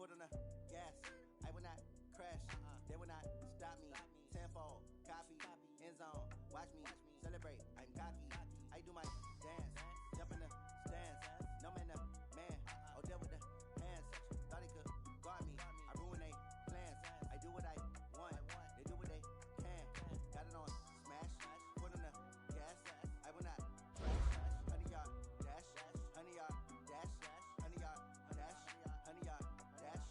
foot on the gas. I will not crash. They will not stop me. Tenfold, copy, end zone. Watch me celebrate. I'm cocky. I do my dance. Jump in the stands. No man, the man. Oh, deal with the hands. Thought he could guard me. I ruin they plans. I do what I want. They do what they can. Got it on smash. Foot on the gas. I will not crash. 100-yard dash. 100-yard dash. 100-yard dash. 100-yard dash.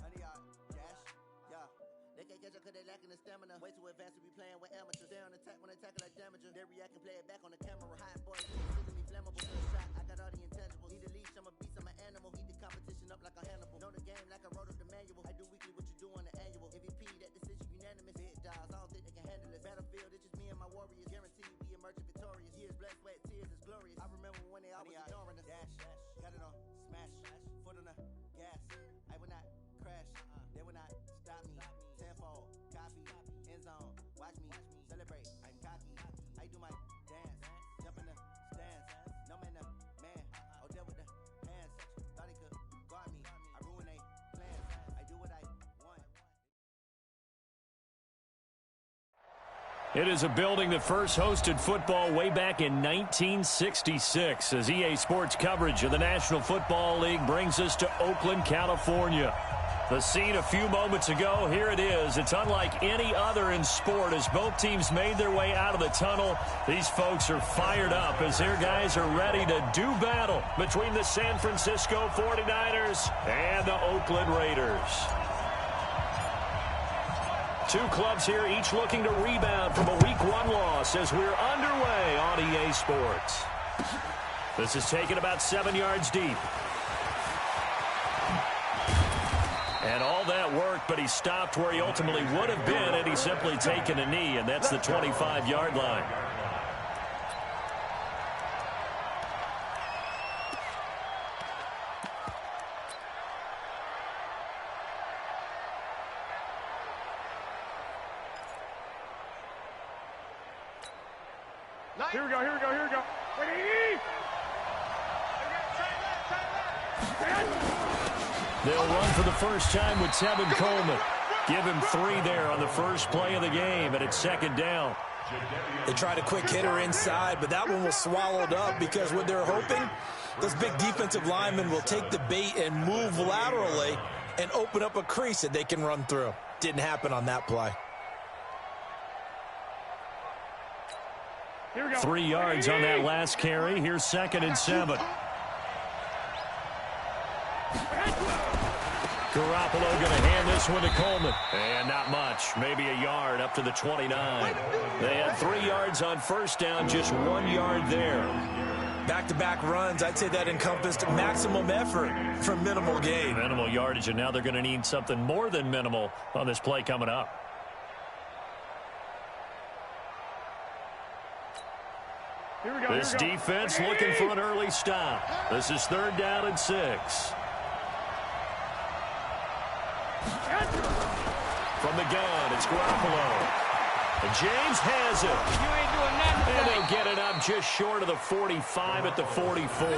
100-yard dash. Yeah. They can't catch up cause they lacking the stamina. Way too advanced to be playing with amateurs. They on attack when attacking like damager. They react and play it back on the camera. Hot boys, sizzling me flammable. Good shot, I got all the intangibles. Need a leash, I'm a beast, I'm an animal. Heat the competition up like a Hannibal. Know the game like I wrote up the manual. I do weekly what you do on the annual. MVP, that decision unanimous. Big dials, I don't think they can handle this. Battlefield, it's just me and my warriors. Guaranteed we emerging victorious. Years, blood, sweat, tears, it's glorious. I remember when they always ignoring us. Dash, got it on smash. Foot on the gas. I will not crash. They will not stop me. Tenfold, copy, end zone. Watch me celebrate. I'm cocky. I do my dance. Jump in the stands. No man, the man. Oh, deal with the hands. Thought he could guard me. I ruin they plans. I do what I want. It is a building that first hosted football way back in 1966 as EA Sports coverage of the National Football League brings us to Oakland, California. The scene a few moments ago, here it is. It's unlike any other in sport as both teams made their way out of the tunnel. These folks are fired up as their guys are ready to do battle between the San Francisco 49ers and the Oakland Raiders. Two clubs here, each looking to rebound from a Week 1 loss as we're underway on EA Sports. This is taken about 7 yards deep. And all that worked, but he stopped where he ultimately would have been had he simply taken a knee, and that's the 25-yard line. Here we go. They'll run for the first time with Tevin Coleman. Give him 3 there on the first play of the game, and it's second down. They tried a quick hitter inside, but that one was swallowed up because what they're hoping, those big defensive linemen will take the bait and move laterally and open up a crease that they can run through. Didn't happen on that play. 3 yards on that last carry. Here's 2nd and 7. Garoppolo going to hand this one to Coleman. And not much. Maybe a yard up to the 29. They had 3 yards on first down, just 1 yard there. Back-to-back runs, I'd say that encompassed maximum effort for minimal gain. Minimal yardage, and now they're going to need something more than minimal on this play coming up. This defense looking for an early stop. This is 3rd down and 6. From the gun, it's Garoppolo. And James has it. You ain't doing nothing. And they'll get it up just short of the 45 at the 44.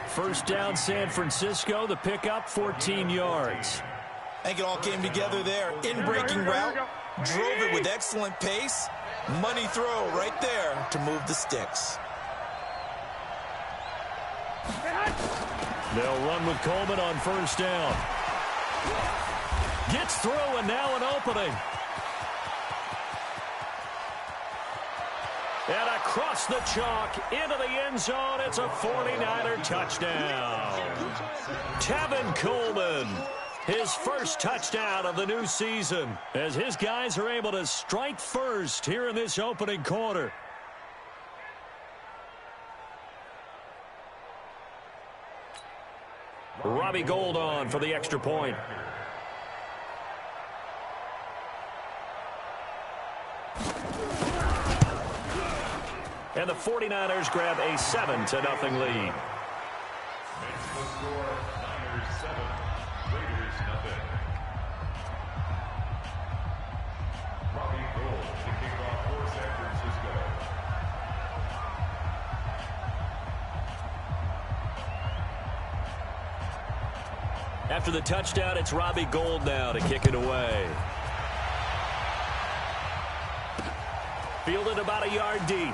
First down, San Francisco. The pickup, 14 yards. I think it all came together there. In-breaking route, drove it with excellent pace. Money throw right there to move the sticks. They'll run with Coleman on first down. Gets through, and now an opening. And across the chalk, into the end zone, it's a 49er touchdown. Tevin Coleman, his first touchdown of the new season, as his guys are able to strike first here in this opening quarter. Robbie Gould on for the extra point. And the 49ers grab a 7-0 lead. After the touchdown, it's Robbie Gould now to kick it away. Fielded about a yard deep.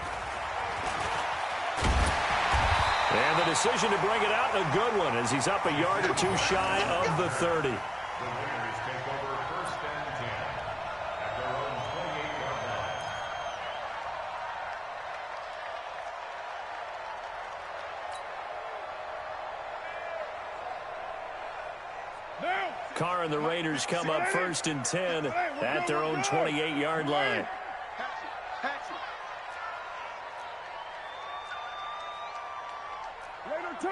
And the decision to bring it out, a good one, as he's up a yard or two shy of the 30. Carr and the Raiders come up 1st and 10 at their own 28-yard line. Raider 2.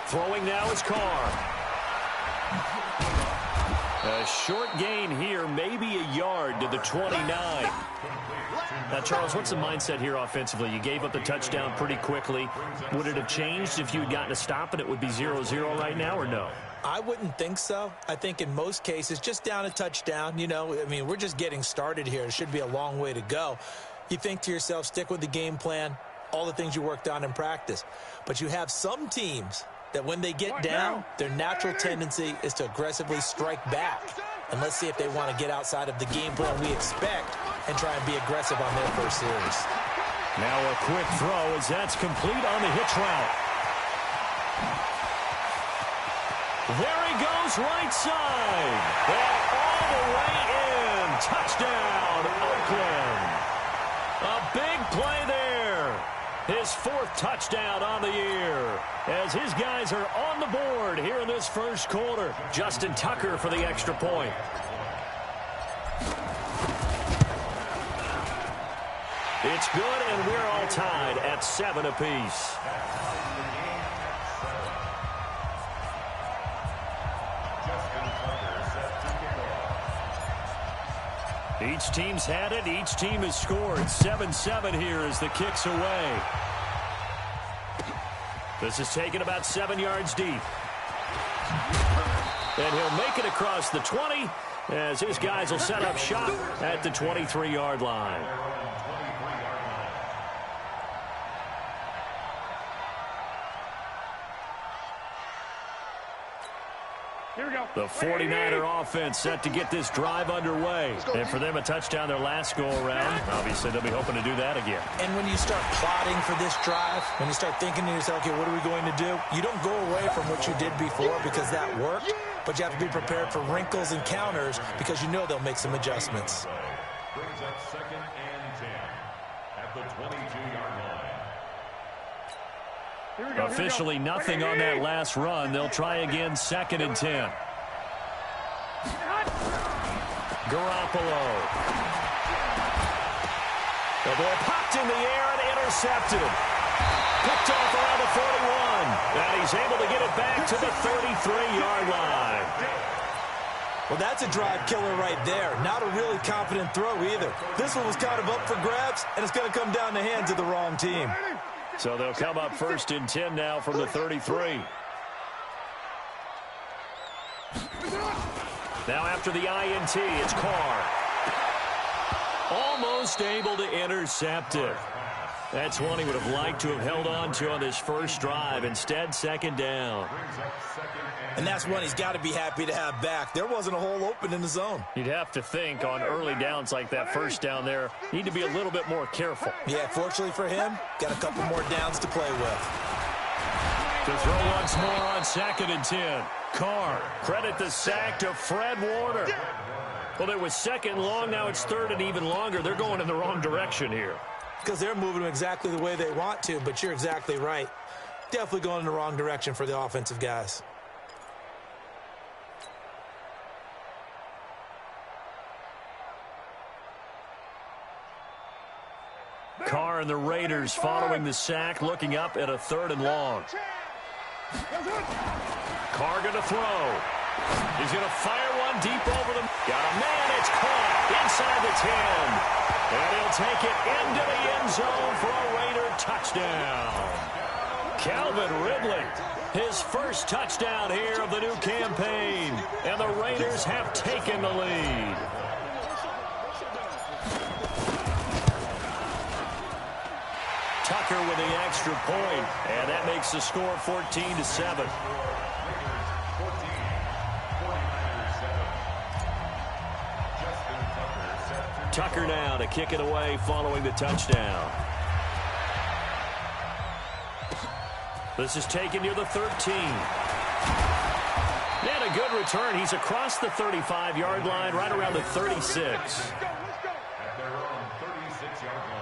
Throwing now is Carr. A short gain here, maybe a yard to the 29. Now, Charles, what's the mindset here offensively? You gave up the touchdown pretty quickly. Would it have changed if you had gotten a stop and it would be 0-0 right now, or no? I wouldn't think so. I think in most cases, just down a touchdown, we're just getting started here. It should be a long way to go. You think to yourself, stick with the game plan, all the things you worked on in practice. But you have some teams that when they get down, their natural tendency is to aggressively strike back. And let's see if they want to get outside of the game plan we expect and try and be aggressive on their first series. Now a quick throw as that's complete on the hitch route. There he goes, right side. And all the way in. Touchdown, Oakland. A big play there. His 4th touchdown on the year, as his guys are on the board here in this first quarter. Justin Tucker for the extra point. It's good, and we're all tied at 7 apiece. Each team's had it. Each team has scored. 7-7 here as the kick's away. This is taken about 7 yards deep. And he'll make it across the 20 as his guys will set up shop at the 23-yard line. The 49er offense set to get this drive underway. And for them, a touchdown their last go-around. Obviously, they'll be hoping to do that again. And when you start plotting for this drive, when you start thinking to yourself, okay, what are we going to do? You don't go away from what you did before because that worked, but you have to be prepared for wrinkles and counters because you know they'll make some adjustments. Brings up 2nd and 10 at the 22-yard line. Officially nothing on that last run. They'll try again 2nd and 10. Garoppolo. The ball popped in the air and intercepted. Picked off around the 41. And he's able to get it back to the 33-yard line. Well, that's a drive killer right there. Not a really confident throw either. This one was kind of up for grabs, and it's going to come down the hands of the wrong team. So they'll come up 1st and 10 now from the 33. Now after the INT, it's Carr. Almost able to intercept it. That's one he would have liked to have held on to on this first drive. Instead, 2nd down. And that's one he's got to be happy to have back. There wasn't a hole open in the zone. You'd have to think on early downs like that first down there, need to be a little bit more careful. Yeah, fortunately for him, got a couple more downs to play with. To throw once more on 2nd and 10. Carr, credit the sack to Fred Warner. Well, it was 2nd long, now it's 3rd and even longer. They're going in the wrong direction here. Because they're moving exactly the way they want to, but you're exactly right. Definitely going in the wrong direction for the offensive guys. Carr and the Raiders following the sack, looking up at a 3rd and long. Carr going to throw. He's going to fire one deep over them. Got a man. It's caught inside the 10. And he'll take it into the end zone for a Raider touchdown. Calvin Ridley, his first touchdown here of the new campaign. And the Raiders have taken the lead. Tucker with the extra point, and that makes the score 14-7. Tucker now to kick it away following the touchdown. This is taken near the 13. And a good return. He's across the 35-yard line, right around the 36. At their own 36-yard line.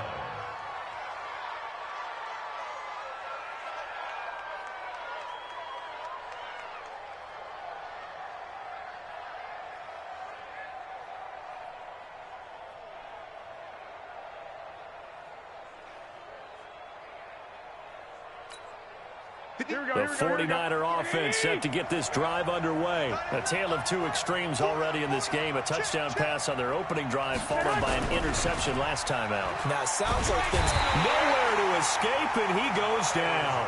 The 49er offense set to get this drive underway. A tale of two extremes already in this game. A touchdown pass on their opening drive, followed by an interception last time out. Now, it sounds like things Nowhere to escape, and he goes down.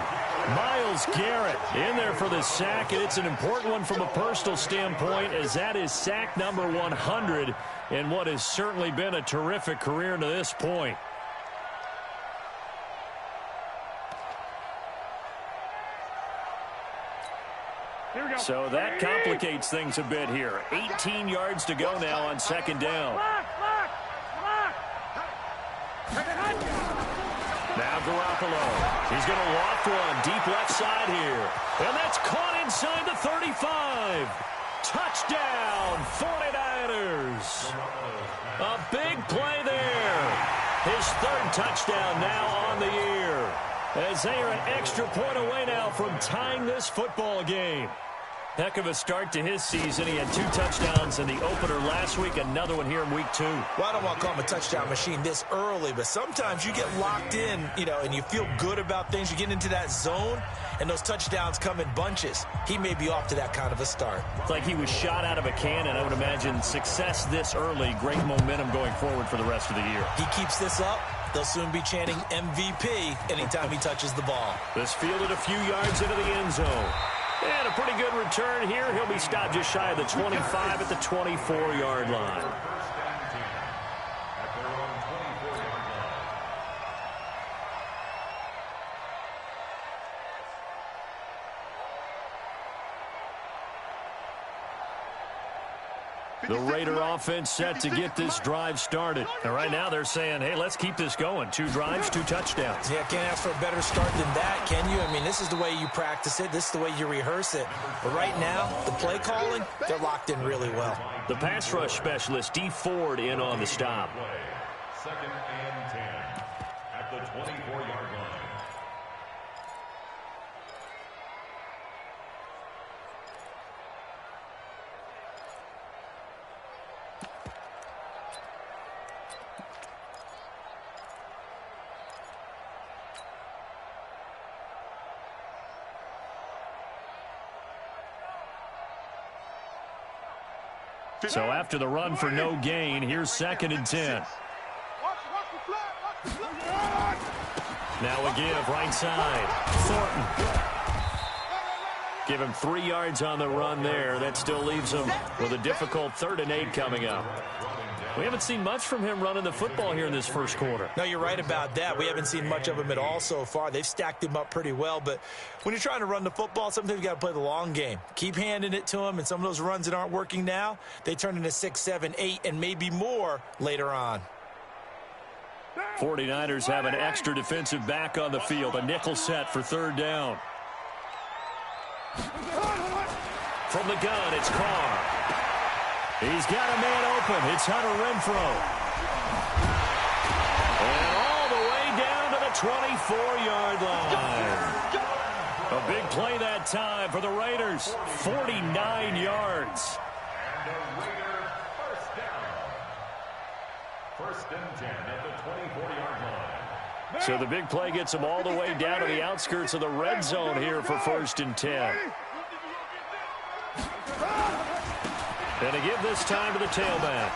Myles Garrett in there for the sack, and it's an important one from a personal standpoint, as that is sack number 100 in what has certainly been a terrific career to this point. So that complicates things a bit here. 18 yards to go now on second down. Now Garoppolo. He's going to loft one deep left side here. And that's caught inside the 35. Touchdown, 49ers. A big play there. His third touchdown now on the year, as they are an extra point away now from tying this football game. Heck of a start to his season. He had 2 touchdowns in the opener last week, another one here in week 2. Well, I don't want to call him a touchdown machine this early, but sometimes you get locked in, and you feel good about things. You get into that zone, and those touchdowns come in bunches. He may be off to that kind of a start. It's like he was shot out of a cannon. I would imagine success this early, great momentum going forward for the rest of the year. He keeps this up, they'll soon be chanting MVP anytime he touches the ball. This fielded a few yards into the end zone. And a pretty good return here. He'll be stopped just shy of the 25 at the 24-yard line. At their own 24-yard line. The Raider offense set to get this drive started. And right now they're saying, hey, let's keep this going. 2 drives, 2 touchdowns. Yeah, can't ask for a better start than that, can you? I mean, this is the way you practice it. This is the way you rehearse it. But right now, the play calling, they're locked in really well. The pass rush specialist, D. Ford, in on the stop. Second and 10 at the 24-yard line. So after the run for no gain, here's second and 10. Now a give, right side. Thornton. Give him 3 yards on the run there. That still leaves him with a difficult 3rd and 8 coming up. We haven't seen much from him running the football here in this first quarter. No, you're right about that. We haven't seen much of him at all so far. They've stacked him up pretty well, but when you're trying to run the football, sometimes you got to play the long game. Keep handing it to him, and some of those runs that aren't working now, they turn into 6, 7, 8, and maybe more later on. 49ers have an extra defensive back on the field, a nickel set for 3rd down. From the gun, it's Carr. He's got a man open. It's Hunter Renfrow. And all the way down to the 24-yard line. A big play that time for the Raiders. 49 yards. And a Raider first down. First and 10 at the 24-yard line. So the big play gets them all the way down to the outskirts of the red zone here for 1st and 10. And to give this time to the tailback.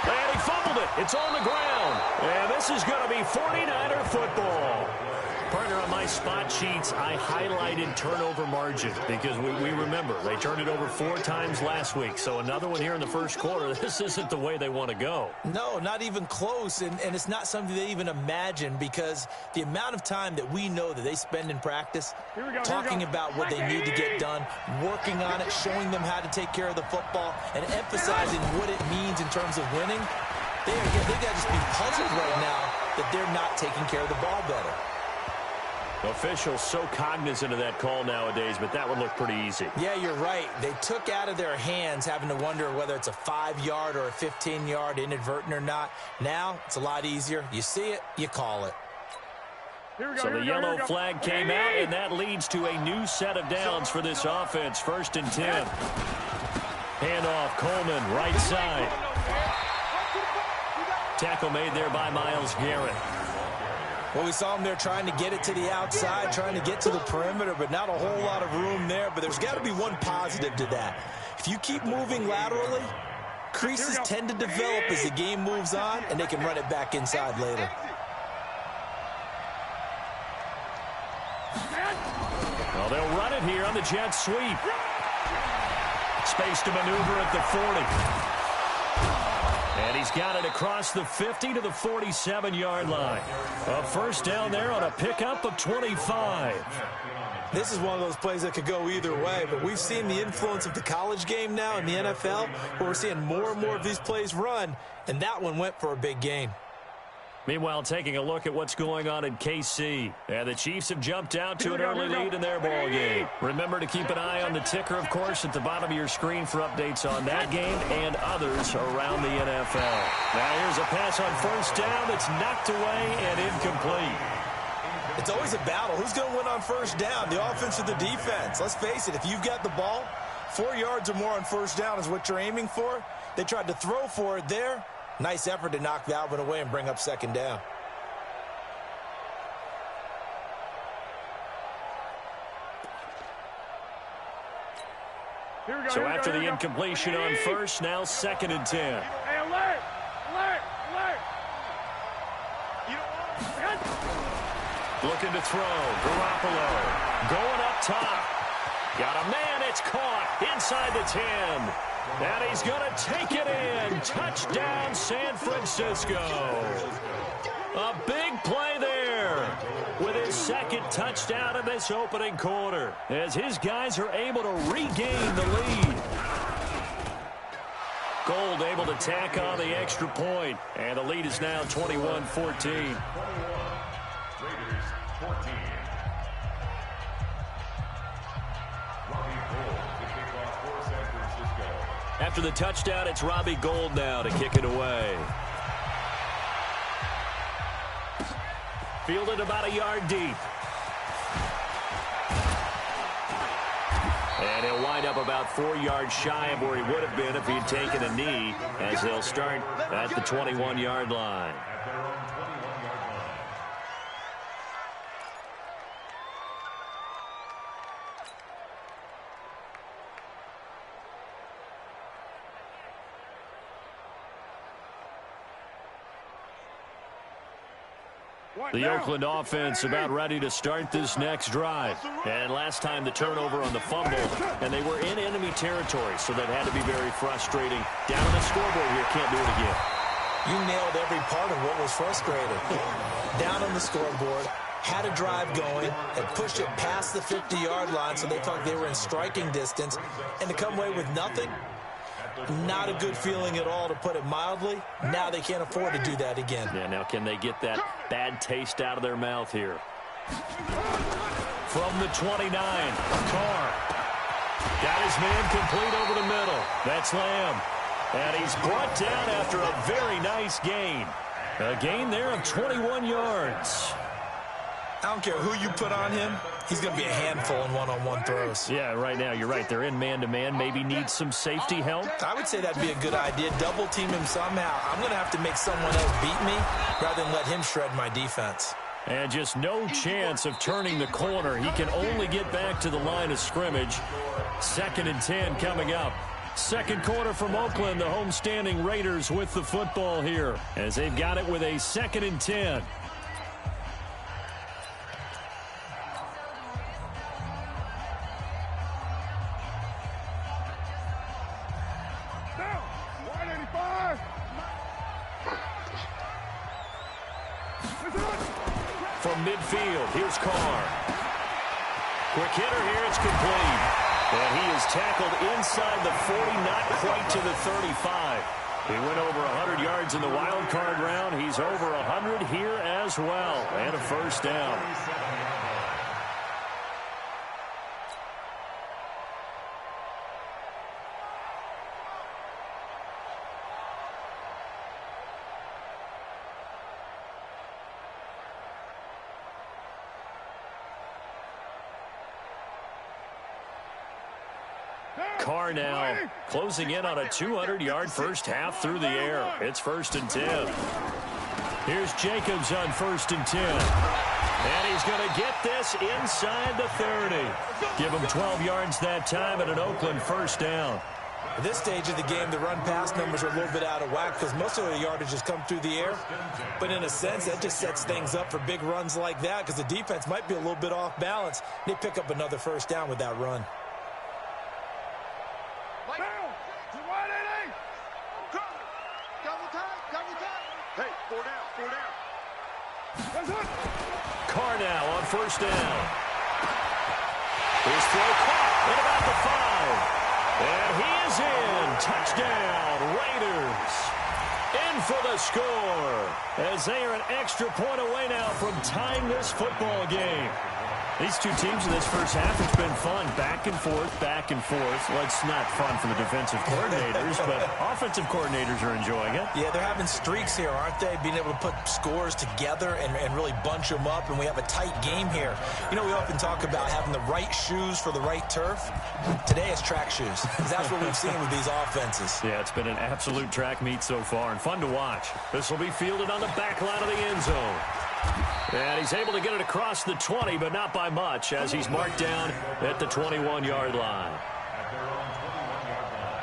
And he fumbled it. It's on the ground. And this is going to be 49er football. Partner, on my spot sheets, I highlighted turnover margin because we remember they turned it over 4 times last week. So another one here in the first quarter. This isn't the way they want to go. No, not even close, and it's not something they even imagine because the amount of time that we know that they spend in practice talking about what they need to get done, working on it, showing them how to take care of the football, and emphasizing what it means in terms of winning, they got to just be puzzled right now that they're not taking care of the ball better. Officials so cognizant of that call nowadays, but that would look pretty easy. Yeah, you're right. They took out of their hands having to wonder whether it's a 5-yard or a 15-yard inadvertent or not. Now, it's a lot easier. You see it, you call it. So the yellow flag came out, and that leads to a new set of downs for this offense. 1st and 10. Handoff, Coleman, right side. Tackle made there by Myles Garrett. Well, we saw him there trying to get it to the outside, trying to get to the perimeter, but not a whole lot of room there. But there's got to be one positive to that. If you keep moving laterally, creases tend to develop as the game moves on, and they can run it back inside later. Well, they'll run it here on the jet sweep. Space to maneuver at the 40. And he's got it across the 50 to the 47-yard line. A first down there on a pickup of 25. This is one of those plays that could go either way, but we've seen the influence of the college game now in the NFL, where we're seeing more and more of these plays run, and that one went for a big gain. Meanwhile, taking a look at what's going on in KC. And the Chiefs have jumped out to an early lead in their ball game. Remember to keep an eye on the ticker, of course, at the bottom of your screen for updates on that game and others around the NFL. Now here's a pass on first down that's knocked away and incomplete. It's always a battle. Who's going to win on first down, the offense or the defense? Let's face it, if you've got the ball, 4 yards or more on first down is what you're aiming for. They tried to throw for it there. Nice effort to knock that one away and bring up second down. So after the incompletion on first, now 2nd and 10. Hey, alert! Alert! Alert! Looking to throw. Garoppolo going up top. Got a man. It's caught inside the 10. And he's going to take it in. Touchdown, San Francisco. A big play there with his 2nd touchdown in this opening quarter as his guys are able to regain the lead. Gold able to tack on the extra point, and the lead is now 21-14. Raiders 14. After the touchdown, it's Robbie Gould now to kick it away. Fielded about a yard deep. And he'll wind up about 4 yards shy of where he would have been if he'd taken a knee, as they'll start at the 21-yard line. At their own 21-yard line. The Oakland offense about ready to start this next drive. And last time the turnover on the fumble, and they were in enemy territory, so that had to be very frustrating. Down on the scoreboard here, can't do it again. You nailed every part of what was frustrating. Down on the scoreboard, had a drive going, and pushed it past the 50-yard line so they thought they were in striking distance, and to come away with nothing, not a good feeling at all, to put it mildly. Now they can't afford to do that again. Yeah, now can they get that bad taste out of their mouth here? From the 29, Carr. Got his man complete over the middle. That's Lamb. And he's brought down after a very nice gain. A gain there of 21 yards. I don't care who you put on him. He's going to be a handful in one-on-one throws. Yeah, right now, you're right. They're in man-to-man. Maybe need some safety help. I would say that'd be a good idea. Double team him somehow. I'm going to have to make someone else beat me rather than let him shred my defense. And just no chance of turning the corner. He can only get back to the line of scrimmage. 2nd and 10 coming up. Second quarter from Oakland. The homestanding Raiders with the football here as they've got it with a 2nd and 10. midfield. Here's Carr. Quick hitter here. It's complete. And he is tackled inside the 40, not quite to the 35. He went over 100 yards in the wild card round. He's over 100 here as well. And a first down. Carr now closing in on a 200-yard first half through the air. It's 1st and 10. Here's Jacobs on 1st and 10. And he's going to get this inside the 30. Give him 12 yards that time and an Oakland first down. At this stage of the game, the run-pass numbers are a little bit out of whack because most of the yardage has come through the air. But in a sense, that just sets things up for big runs like that because the defense might be a little bit off balance. They pick up another first down with that run. Carr now on first down. His throw caught at about the 5. And he is in. Touchdown, Raiders. In for the score. As they are an extra point away now from tying this football game. These two teams in this first half, it's been fun. Back and forth, back and forth. Well, it's not fun for the defensive coordinators, but offensive coordinators are enjoying it. Yeah, they're having streaks here, aren't they? Being able to put scores together and really bunch them up, and we have a tight game here. You know, we often talk about having the right shoes for the right turf. Today it's track shoes. That's what we've seen with these offenses. Yeah, it's been an absolute track meet so far, and fun to watch. This will be fielded on the back line of the end zone. And he's able to get it across the 20, but not by much, as he's marked down at the 21-yard line. At their own 21-yard line.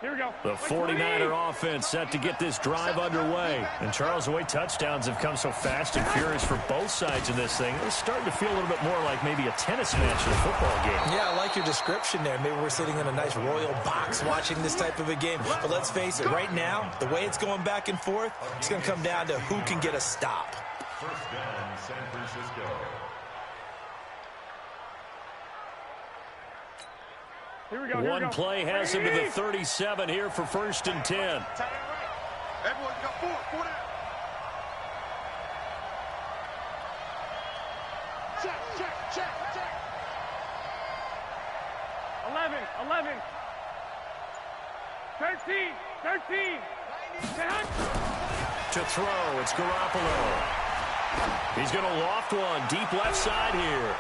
Here we go. The 49er offense set to get this drive underway. And Charles, the way touchdowns have come so fast and furious for both sides in this thing, it's starting to feel a little bit more like maybe a tennis match in a football game. Yeah, I like your description there. Maybe we're sitting in a nice royal box watching this type of a game. But let's face it, right now, the way it's going back and forth, it's going to come down to who can get a stop. First down, San Francisco. Here we go. One play has him to the 37 here for 1st and 10. Everyone's got 4 down. Check. 11. 13. To throw, it's Garoppolo. He's going to loft one deep left side here.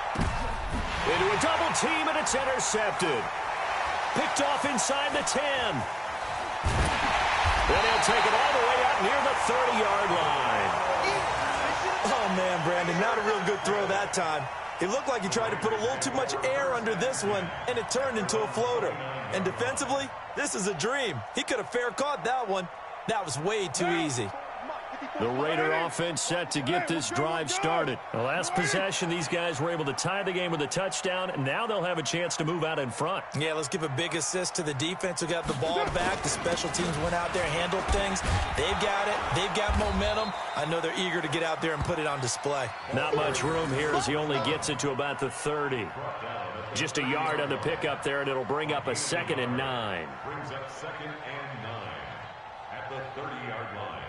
Into a double team, and it's intercepted. Picked off inside the 10. Then he'll take it all the way out near the 30-yard line. Oh, man, Brandon, not a real good throw that time. It looked like he tried to put a little too much air under this one, and it turned into a floater. And defensively, this is a dream. He could have fair caught that one. That was way too easy. The Raider offense set to get this drive started. The last possession, these guys were able to tie the game with a touchdown, and now they'll have a chance to move out in front. Yeah, let's give a big assist to the defense who got the ball back. The special teams went out there and handled things. They've got it. They've got momentum. I know they're eager to get out there and put it on display. Not much room here as he only gets it to about the 30. Just a yard on the pickup there, and it'll bring up a 2nd and 9. Brings up 2nd and 9 at the 30-yard line.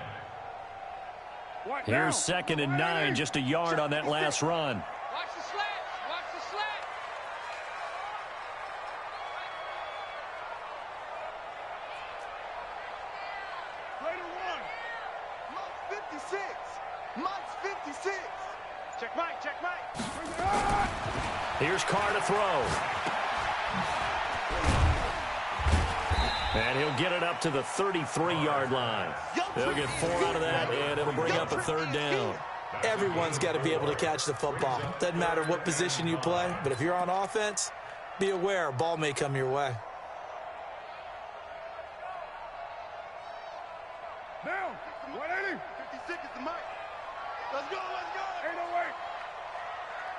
Here's 2nd and 9, just a yard on that last run. Watch the slats. Raider 1. Mike's 56. Check Mike. Here's Carr to throw. And he'll get it up to the 33-yard line. They'll get 4 out of that, and it'll bring up a 3rd down. Everyone's got to be able to catch the football. Doesn't matter what position you play, but if you're on offense, be aware a ball may come your way. Down. 180. 56 is the Mike. Let's go. Ain't no way.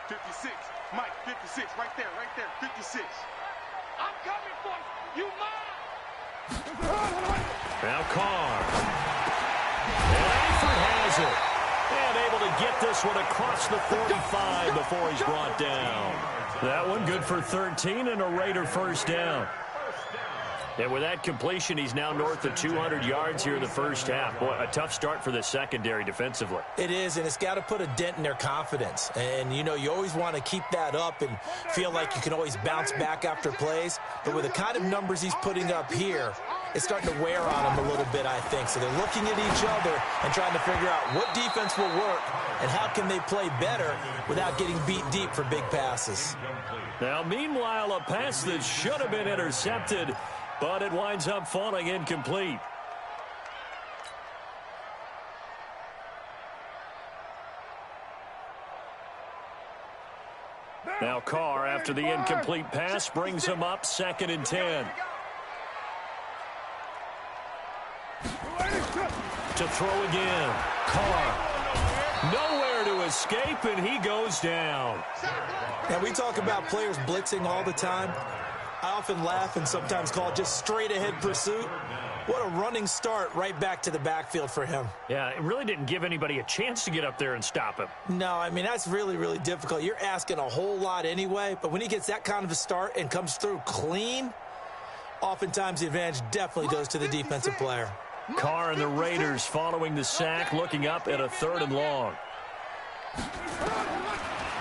56. Mike, 56. Right there, 56. I'm coming for you. You mine. Now Carr. And Eifert has it. And able to get this one across the 45 before he's brought down. That one good for 13 and a Raider first down. And with that completion, he's now north of 200 yards here in the first half. Boy, a tough start for the secondary defensively. It is, and it's got to put a dent in their confidence. And, you know, you always want to keep that up and feel like you can always bounce back after plays. But with the kind of numbers he's putting up here, it's starting to wear on them a little bit, I think. So they're looking at each other and trying to figure out what defense will work and how can they play better without getting beat deep for big passes. Now, meanwhile, a pass that should have been intercepted, but it winds up falling incomplete. Now Carr, after the incomplete pass, brings him up 2nd and 10. To throw again. Carr. Nowhere to escape, and he goes down. Now, we talk about players blitzing all the time. I often laugh and sometimes call it just straight-ahead pursuit. What a running start right back to the backfield for him. Yeah, it really didn't give anybody a chance to get up there and stop him. No, I mean, that's really, really difficult. You're asking a whole lot anyway, but when he gets that kind of a start and comes through clean, oftentimes the advantage definitely goes to the defensive player. Carr and the Raiders following the sack, looking up at a 3rd and long.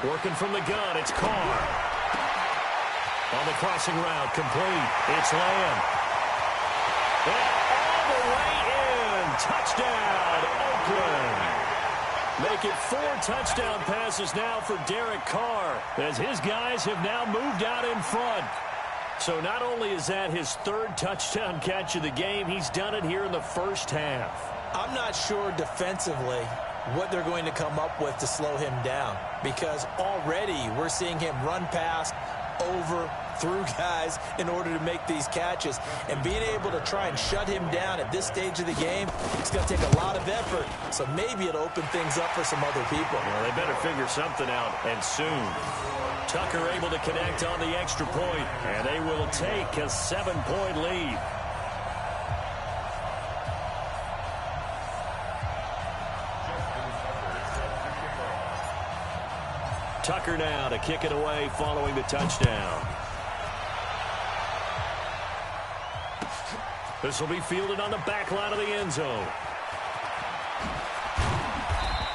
Working from the gun, it's Carr. On the crossing route, complete. It's Lamb. And all the way in. Touchdown, Oakland. Make it 4 touchdown passes now for Derek Carr, as his guys have now moved out in front. So not only is that his 3rd touchdown catch of the game, he's done it here in the first half. I'm not sure defensively what they're going to come up with to slow him down, because already we're seeing him run past, over, through guys in order to make these catches. And being able to try and shut him down at this stage of the game, it's going to take a lot of effort. So maybe it'll open things up for some other people. Well, they better figure something out, and soon. Tucker able to connect on the extra point, and they will take a 7-point lead. Tucker now to kick it away following the touchdown. This will be fielded on the back line of the end zone.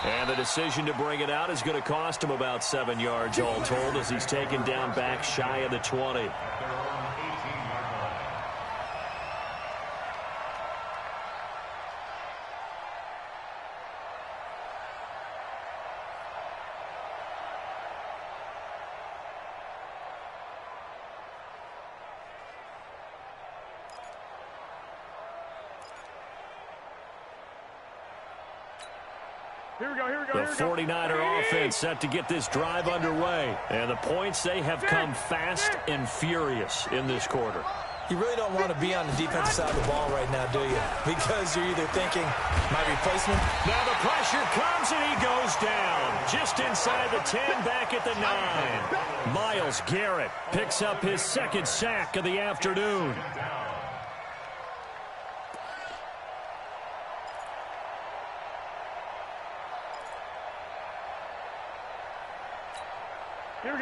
And the decision to bring it out is going to cost him about 7 yards all told, as he's taken down back shy of the 20. The 49er offense set to get this drive underway. And the points, they have come fast and furious in this quarter. You really don't want to be on the defensive side of the ball right now, do you? Because you're either thinking, my replacement. Now the pressure comes and he goes down. Just inside the 10, back at the 9. Myles Garrett picks up his 2nd sack of the afternoon.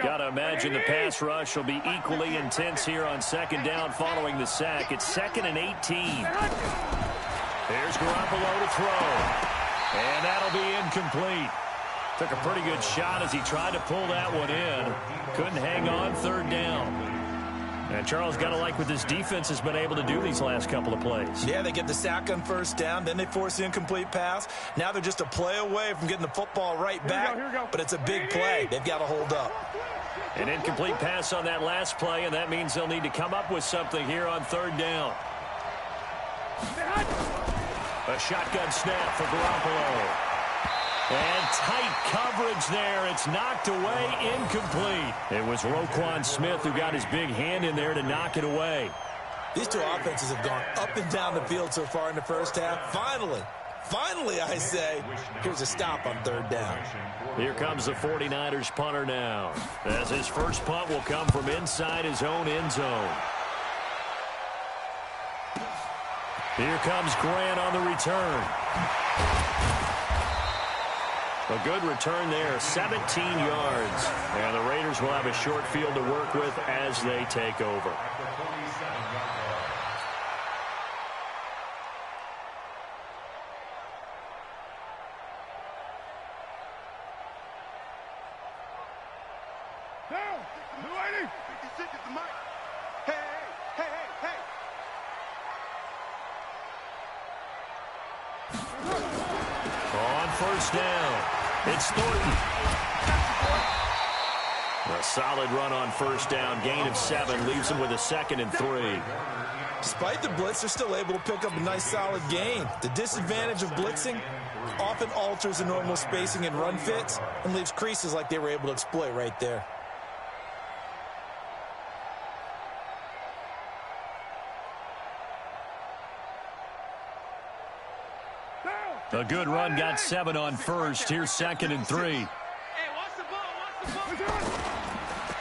Got to imagine the pass rush will be equally intense here on 2nd down following the sack. It's 2nd and 18. Here's Garoppolo to throw. And that'll be incomplete. Took a pretty good shot as he tried to pull that one in. Couldn't hang on, 3rd down. And Charles, got to like what this defense has been able to do these last couple of plays. Yeah, they get the sack on 1st down, then they force the incomplete pass. Now they're just a play away from getting the football right back. Here we go. But it's a big play. They've got to hold up. An incomplete pass on that last play, and that means they'll need to come up with something here on 3rd down. A shotgun snap for Garoppolo. And tight coverage there. It's knocked away, incomplete. It was Roquan Smith who got his big hand in there to knock it away. These two offenses have gone up and down the field so far in the first half. Finally, Finally, I say, here's a stop on third down. Here comes the 49ers punter now, as his first punt will come from inside his own end zone. Here comes Grant on the return. A good return there, 17 yards. And the Raiders will have a short field to work with as they take over. Down! 280! 56 is the mic. Hey! On first down, it's Thornton. A solid run on first down, gain of 7, leaves him with a 2nd and 3. Despite the blitz, they're still able to pick up a nice solid gain. The disadvantage of blitzing often alters the normal spacing and run fits and leaves creases like they were able to exploit right there. A good run, got 7 on first. Here's 2nd and 3. Hey, watch the ball.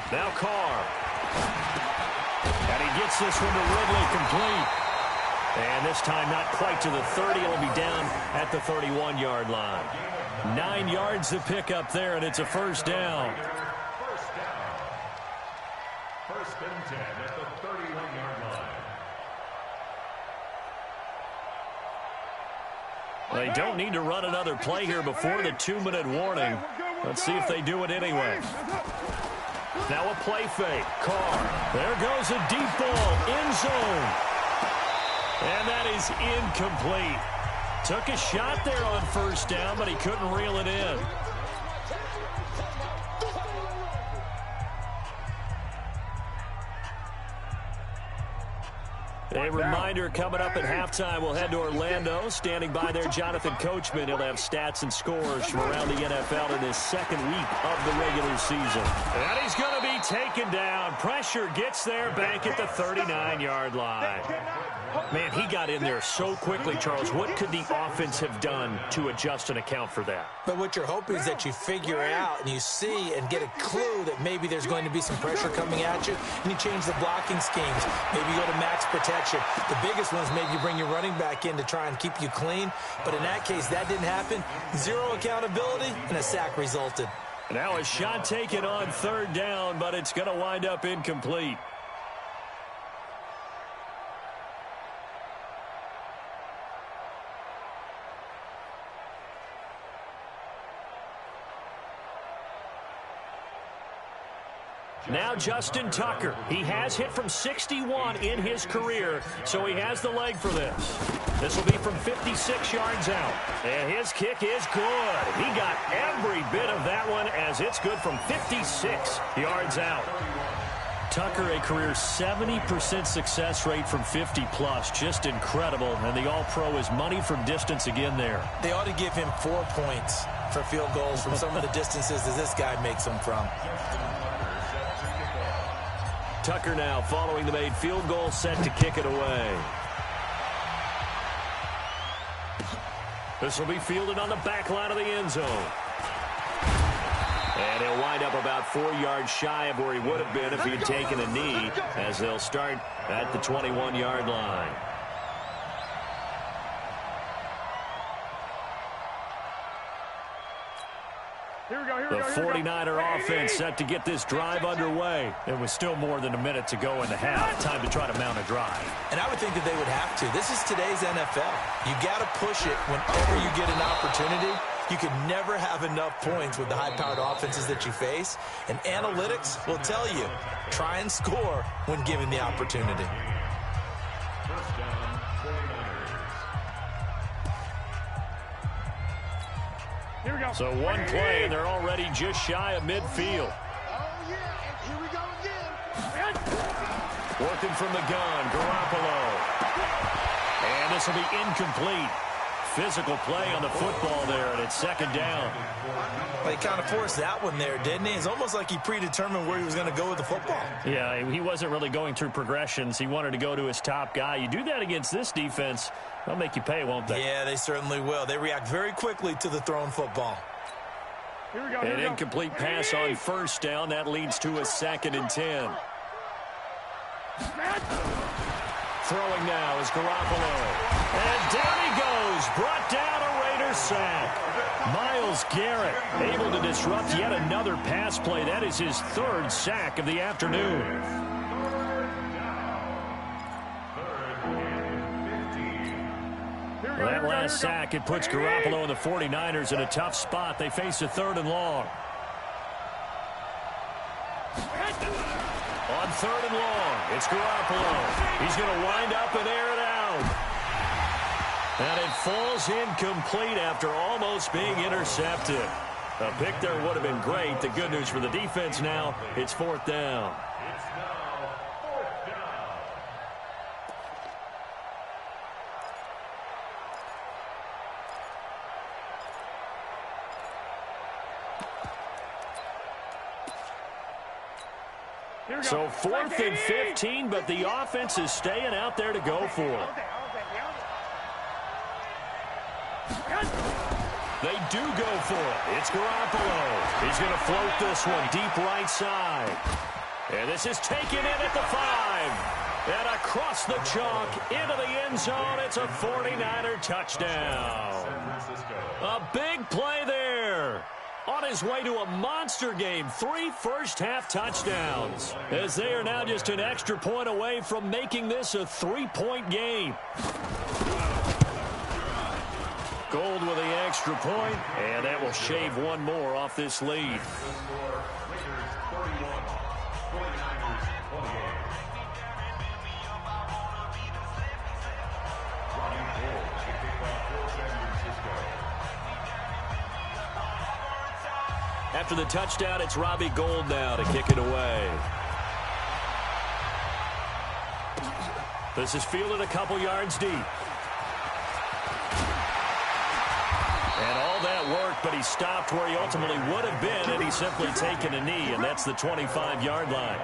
Now Carr. And he gets this one to Ridley complete. And this time not quite to the 30. It'll be down at the 31-yard line. 9 yards to pick up there, and it's a first down. First and 10 at the 31-yard line. They don't need to run another play here before the 2-minute warning. Let's see if they do it anyway. Now a play fake. Carr. There goes a deep ball. End zone. And that is incomplete. Took a shot there on first down, but he couldn't reel it in. A reminder coming up at halftime, we'll head to Orlando. Standing by there, Jonathan Coachman. He'll have stats and scores from around the NFL in his second week of the regular season. And he's going to be taken down. Pressure gets there back at the 39-yard line. Man, he got in there so quickly, Charles. What could the offense have done to adjust and account for that? But what you're hoping is that you figure it out and you see and get a clue that maybe there's going to be some pressure coming at you, and you change the blocking schemes. Maybe you go to max protection. The biggest one is maybe you bring your running back in to try and keep you clean. But in that case, that didn't happen. Zero accountability, and a sack resulted. Now a shot taken on third down, but it's going to wind up incomplete. Now Justin Tucker. He has hit from 61 in his career, so he has the leg for this. This will be from 56 yards out. And his kick is good. He got every bit of that one as it's good from 56 yards out. Tucker, a career 70% success rate from 50-plus. Just incredible. And the All-Pro is money from distance again there. They ought to give him 4 points for field goals from some of the distances that this guy makes them from. Tucker now following the made field goal, set to kick it away. This will be fielded on the back line of the end zone. And he'll wind up about 4 yards shy of where he would have been if he had taken a knee, as they'll start at the 21-yard line. The 49er offense set to get this drive underway. It was still more than a minute to go in the half. Time to try to mount a drive. And I would think that they would have to. This is today's NFL. You got to push it whenever you get an opportunity. You can never have enough points with the high-powered offenses that you face. And analytics will tell you, try and score when given the opportunity. First down, 49ers. Here we go. So one play, and they're already just shy of midfield. Oh, yeah. And here we go again. Working from the gun, Garoppolo. And this will be incomplete. physical play on the football there, and it's second down. Well, he kind of forced that one there, didn't he? It's almost like he predetermined where he was going to go with the football. Yeah, he wasn't really going through progressions. He wanted to go to his top guy. You do that against this defense, they'll make you pay, won't they? Yeah, they certainly will. They react very quickly to the thrown football. An incomplete pass on first down. That leads to a 2nd and 10. Throwing now is Garoppolo. And down he goes. Brought down a Raiders sack. Myles Garrett able to disrupt yet another pass play. That is his 3rd sack of the afternoon. Well, that last sack, it puts Garoppolo and the 49ers in a tough spot. They face a 3rd and long. On 3rd and long, it's Garoppolo. He's going to wind up and air it out. And it falls incomplete after almost being intercepted. A pick there would have been great. The good news for the defense now, it's 4th down. It's now 4th down. So 4th and 15, but the offense is staying out there to go for it. They do go for it. It's Garoppolo. He's going to float this one deep right side. And this is taken in at the 5. And across the chalk into the end zone. It's a 49er touchdown. A big play there. On his way to a monster game, 3 first-half touchdowns, as they are now just an extra point away from making this a 3-point game. Gold with the extra point, and that will shave one more off this lead. After the touchdown, it's Robbie Gould now to kick it away. This is fielded a couple yards deep. And all that worked, but he stopped where he ultimately would have been had he simply taken a knee, and that's the 25-yard line.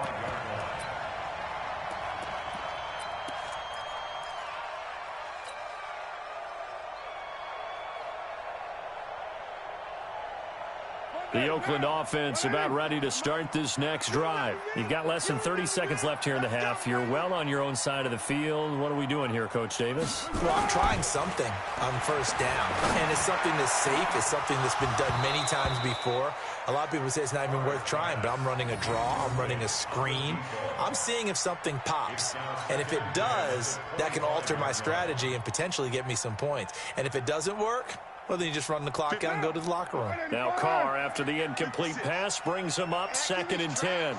The Oakland offense about ready to start this next drive. You've got less than 30 seconds left here in the half. You're well on your own side of the field. What are we doing here, Coach Davis? Well, I'm trying something on first down, and it's something that's safe. It's something that's been done many times before. A lot of people say it's not even worth trying, but I'm running a draw. I'm running a screen. I'm seeing if something pops, and if it does, that can alter my strategy and potentially get me some points. And if it doesn't work, well, then you just run the clock out and go to the locker room. Now Carr, after the incomplete pass, brings him up 2nd and 10.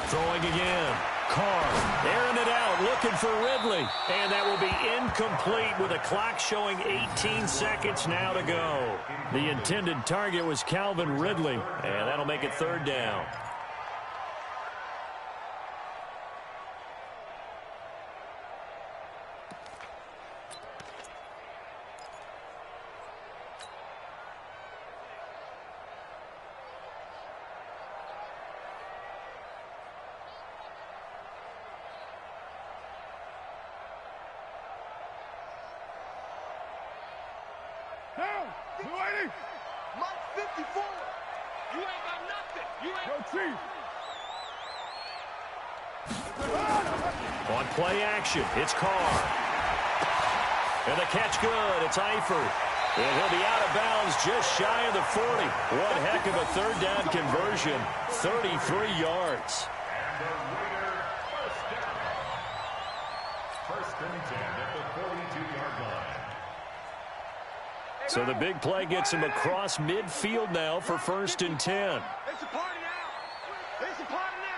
Throwing again. Carr airing it out, looking for Ridley. And that will be incomplete with a clock showing 18 seconds now to go. The intended target was Calvin Ridley, and that'll make it 3rd down. On play action, it's Carr. And the catch good, it's Eifert. And he'll be out of bounds just shy of the 40. One heck of a 3rd down conversion, 33 yards. And the Raider first down. 1st and 10 at the 42-yard line. So the big play gets him across midfield now for 1st and 10. It's a party now. It's a party now.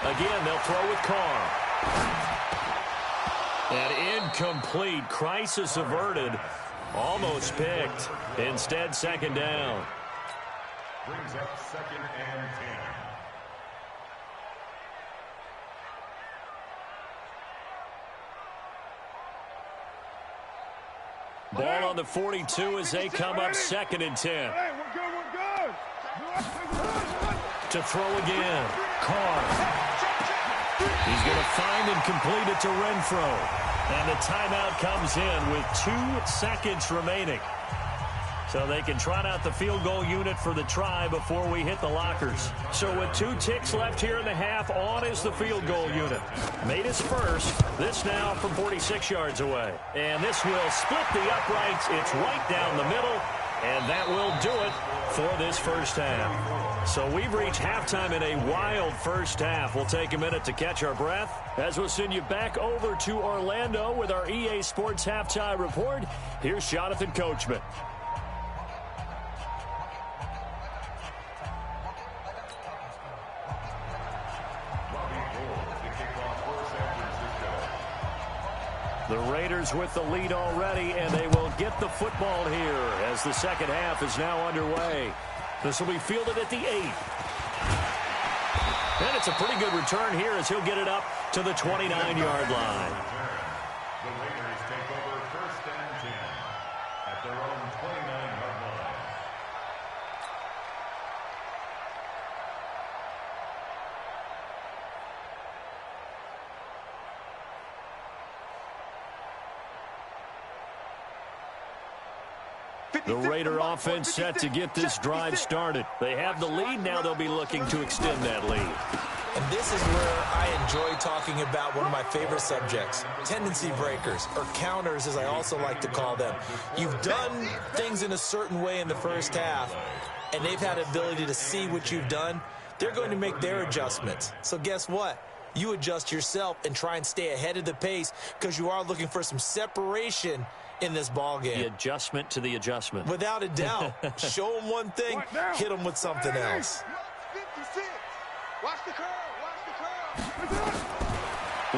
Again, they'll throw with Carr. And incomplete. Crisis averted. Almost picked. Instead, 2nd down. Brings up 2nd and 10. Ball on the 42 as they come up 2nd and 10. To throw again. Carr. He's going to find and complete it to Renfro. And the timeout comes in with 2 seconds remaining. So they can trot out the field goal unit for the try before we hit the lockers. So with 2 ticks left here in the half, on is the field goal unit. Made his first. This now from 46 yards away. And this will split the uprights. It's right down the middle. And that will do it for this first half. So we've reached halftime in a wild first half. We'll take a minute to catch our breath as we'll send you back over to Orlando with our EA Sports Halftime Report. Here's Jonathan Coachman. The Raiders with the lead already, and they will get the football here as the second half is now underway. This will be fielded at the 8. And it's a pretty good return here as he'll get it up to the 29-yard line. The Raiders take over 1st and 10 at their own 29-yard line. The Raider offense set to get this drive started. They have the lead. Now they'll be looking to extend that lead. And this is where I enjoy talking about one of my favorite subjects, tendency breakers, or counters as I also like to call them. You've done things in a certain way in the first half, and they've had the ability to see what you've done. They're going to make their adjustments. So guess what? You adjust yourself and try and stay ahead of the pace because you are looking for some separation in this ball game. The adjustment to the adjustment. Without a doubt. Show them one thing, hit them with something else. 56. Watch the curl. Watch the curl.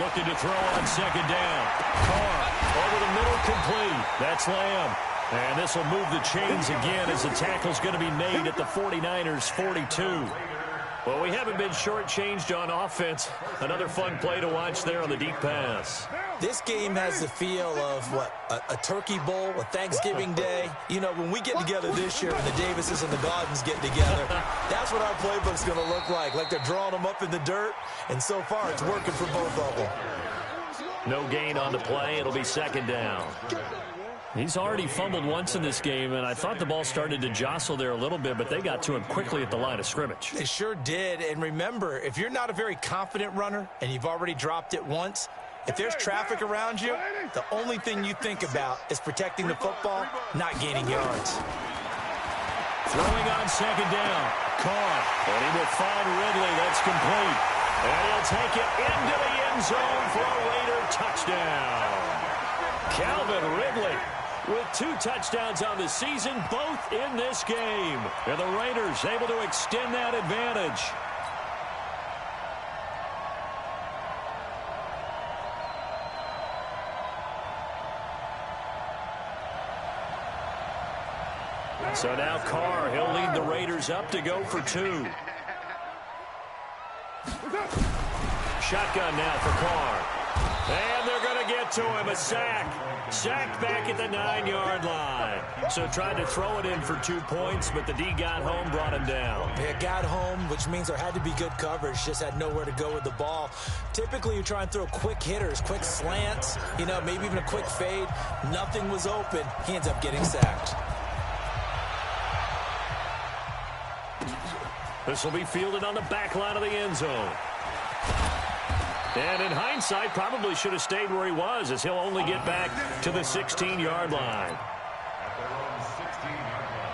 Looking to throw on second down. Carr over the middle, complete. That's Lamb. And this will move the chains again as the tackle's going to be made at the 49ers 42. Well, we haven't been shortchanged on offense. Another fun play to watch there on the deep pass. This game has the feel of, what, a turkey bowl, a Thanksgiving day. You know, when we get together this year and the Davises and the Gardens get together, that's what our playbook's going to look like they're drawing them up in the dirt, and so far it's working for both of them. No gain on the play. It'll be second down. He's already fumbled once in this game, and I thought the ball started to jostle there a little bit, but they got to him quickly at the line of scrimmage. They sure did, and remember, if you're not a very confident runner and you've already dropped it once, if there's traffic around you, the only thing you think about is protecting the football, not gaining yards. Throwing on second down. Carr, and he will find Ridley. That's complete. And he'll take it into the end zone for a Raider touchdown. Calvin Ridley with 2 touchdowns on the season, both in this game. And the Raiders able to extend that advantage. So now Carr, he'll lead the Raiders up to go for 2. Shotgun now for Carr. And they're going to get to him, a sack. Sacked back at the 9-yard line. So tried to throw it in for 2 points, but the D got home, brought him down. It got home, which means there had to be good coverage. Just had nowhere to go with the ball. Typically, you try and throw quick hitters, quick slants, you know, maybe even a quick fade. Nothing was open. He ends up getting sacked. This will be fielded on the back line of the end zone. And in hindsight, probably should have stayed where he was, as he'll only get back to the 16-yard line. At their own 16-yard line.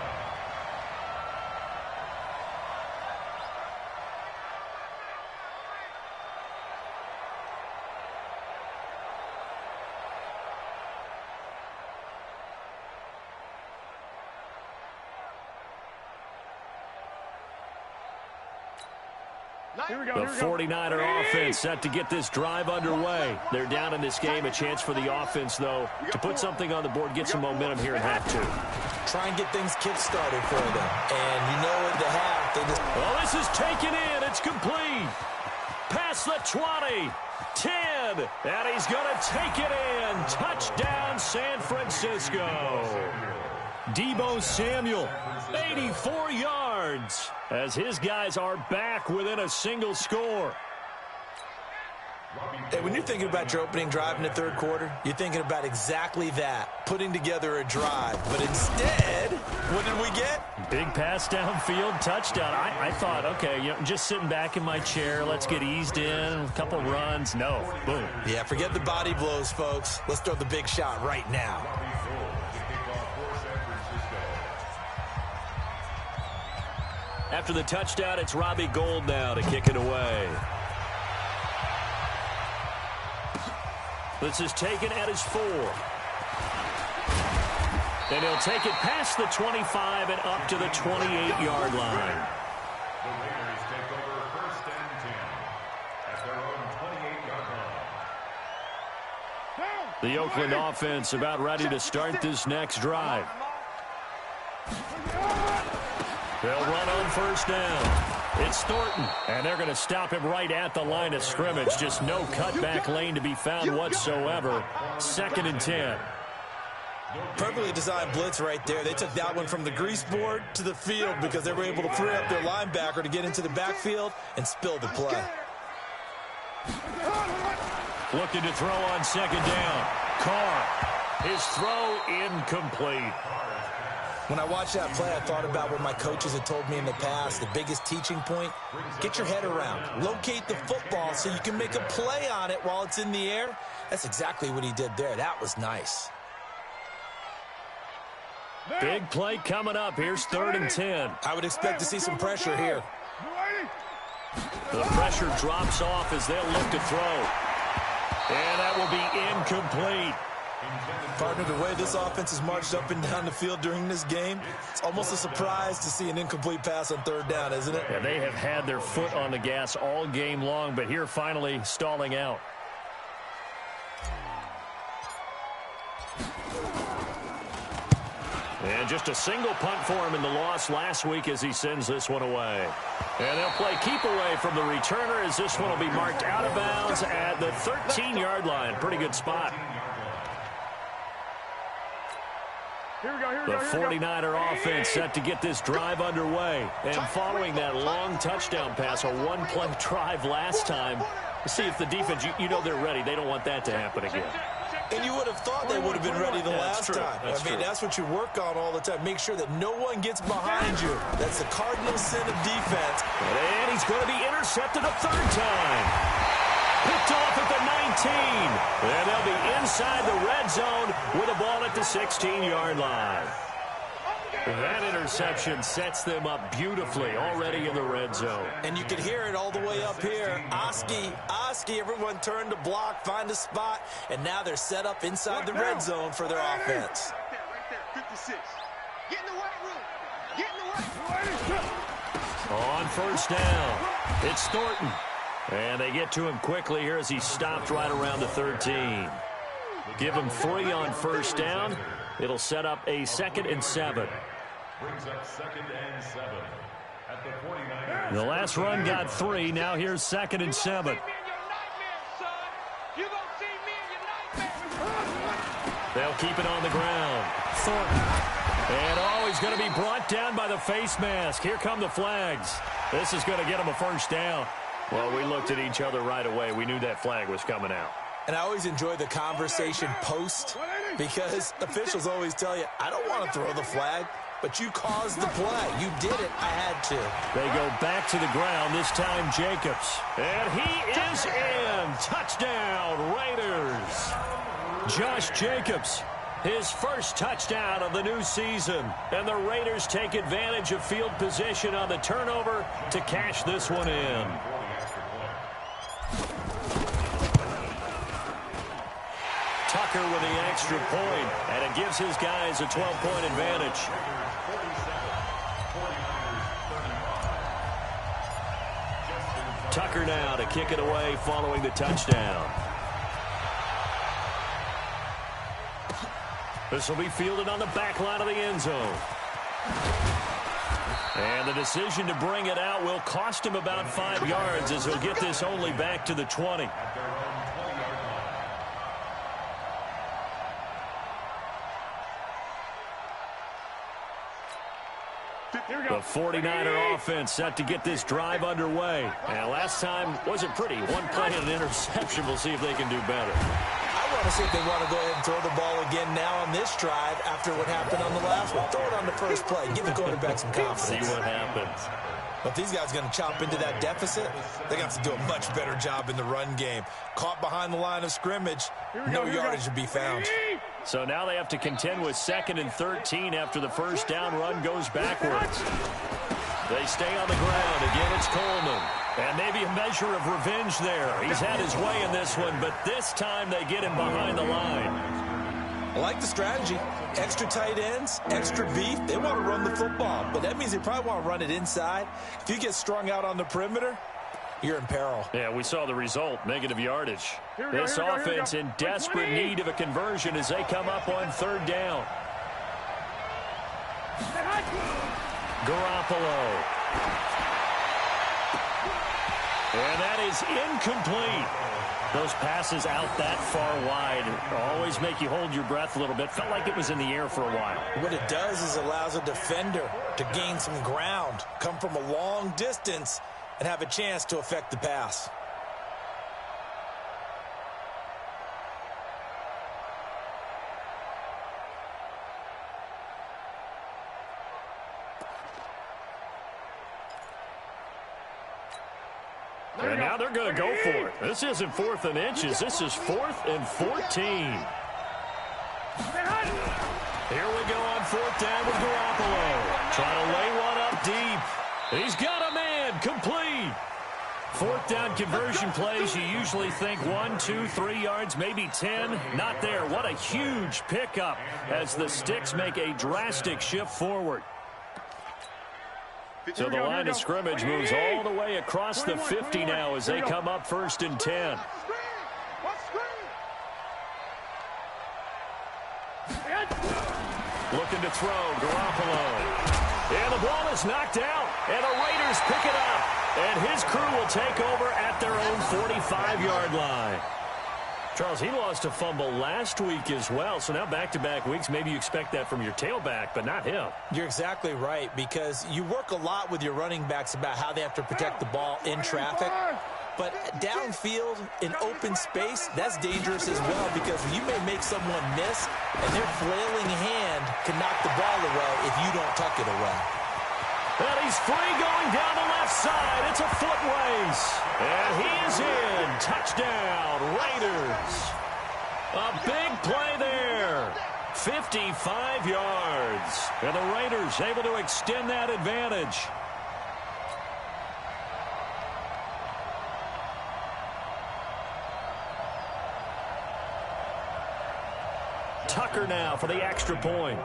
The 49er offense set to get this drive underway. They're down in this game. A chance for the offense, though, to put something on the board, get some momentum here in half 2. Try and get things kick-started for them. And you know at the half, they just... Well, this is taken in. It's complete. Past the 20, 10, good. And he's going to take it in. Touchdown, San Francisco. Deebo Samuel, 84 yards, as his guys are back within a single score. Hey, when you're thinking about your opening drive in the third quarter, you're thinking about exactly that, putting together a drive. But instead, what did we get? Big pass downfield, touchdown. I thought, okay, just sitting back in my chair, let's get eased in, a couple runs. No, boom. Yeah, forget the body blows, folks. Let's throw the big shot right now. After the touchdown, it's Robbie Gould now to kick it away. This is taken at his 4. And he'll take it past the 25 and up to the 28-yard line. The Raiders take over 1st and 10 at their own 28-yard line. The Oakland offense about ready to start this next drive. They'll run on 1st down. It's Thornton, and they're going to stop him right at the line of scrimmage. Just no cutback lane to be found whatsoever. 2nd and 10. Perfectly designed blitz right there. They took that one from the grease board to the field because they were able to free up their linebacker to get into the backfield and spill the play. Looking to throw on 2nd down. Carr. His throw incomplete. When I watched that play, I thought about what my coaches had told me in the past. The biggest teaching point, get your head around. Locate the football so you can make a play on it while it's in the air. That's exactly what he did there. That was nice. Big play coming up. Here's 3rd and 10. I would expect to see some pressure here. The pressure drops off as they'll look to throw. And that will be incomplete. Partner, the way this offense has marched up and down the field during this game, it's almost a surprise to see an incomplete pass on 3rd down, isn't it? Yeah, they have had their foot on the gas all game long, but here finally stalling out. And just a single punt for him in the loss last week as he sends this one away. And they'll play keep away from the returner as this one will be marked out of bounds at the 13-yard line. Pretty good spot. The 49er offense set to get this drive underway. And following that long touchdown pass, a one-play drive last time, see if the defense, you know they're ready. They don't want that to happen again. And you would have thought they would have been ready the last time. That's what you work on all the time. Make sure that no one gets behind you. That's the cardinal sin of defense. And he's going to be intercepted a 3rd time. Picked off at the 19. And they'll be inside the red zone with a ball at the 16-yard line. That interception sets them up beautifully already in the red zone. And you can hear it all the way up here. Oski, everyone turned to block, find a spot, and now they're set up inside the red zone for their offense. Right there, 56. Get in the weight room. Get in the weight room. On 1st down, it's Thornton. And they get to him quickly here as he stopped right around the 13. Give him 3 on 1st down. It'll set up a 2nd and 7. Brings up 2nd and 7 at the 49. The last run got 3. Now here's 2nd and 7. They'll keep it on the ground. Thornton. And he's going to be brought down by the face mask. Here come the flags. This is going to get him a 1st down. Well, we looked at each other right away. We knew that flag was coming out. And I always enjoy the conversation post because officials always tell you, I don't want to throw the flag, but you caused the play. You did it. I had to. They go back to the ground, this time Jacobs. And he is in. Touchdown, Raiders. Josh Jacobs, his first touchdown of the new season. And the Raiders take advantage of field position on the turnover to cash this one in. Tucker with the extra point, and it gives his guys a 12-point advantage. Tucker now to kick it away following the touchdown. This will be fielded on the back line of the end zone. And the decision to bring it out will cost him about 5 yards as he'll get this only back to the 20. The 49er offense set to get this drive underway. And last time wasn't pretty. One play and an interception. We'll see if they can do better. I want to see if they want to go ahead and throw the ball again now on this drive after what happened on the last one. Throw it on the first play. Give the quarterback some confidence. See what happens. But if these guys are going to chop into that deficit, they're going to have to do a much better job in the run game. Caught behind the line of scrimmage, no yardage to be found. So now they have to contend with 2nd and 13 after the first down run goes backwards. They stay on the ground. Again, it's Coleman. And maybe a measure of revenge there. He's had his way in this one, but this time they get him behind the line. I like the strategy. Extra tight ends, extra beef. They want to run the football, but that means they probably want to run it inside. If you get strung out on the perimeter, you're in peril. Yeah, we saw the result, negative yardage. This offense in desperate need of a conversion as they come up on 3rd down. Garoppolo. And that is incomplete. Those passes out that far wide always make you hold your breath a little bit. Felt like it was in the air for a while. What it does is allows a defender to gain some ground, come from a long distance, and have a chance to affect the pass. And now they're going to go for it. This isn't 4th and inches. This is 4th and 14. Here we go on 4th down with Garoppolo. Trying to lay one up deep. He's got a man. Complete. 4th down conversion plays, you usually think 1, 2, 3 yards, maybe 10. Not there. What a huge pickup as the Sticks make a drastic shift forward. So the line of scrimmage moves all the way across the 50 now as they come up 1st and 10. Looking to throw, Garoppolo. And the ball is knocked out, and the Raiders pick it up. And his crew will take over at their own 45-yard line. Charles, he lost a fumble last week as well, so now back-to-back weeks, maybe you expect that from your tailback, but not him. You're exactly right, because you work a lot with your running backs about how they have to protect the ball in traffic. But downfield, in open space, that's dangerous as well, because you may make someone miss, and their flailing hand can knock the ball away if you don't tuck it away. And he's free going down the left side. It's a foot race. And he is in. Touchdown, Raiders. A big play there. 55 yards. And the Raiders able to extend that advantage. Tucker now for the extra point.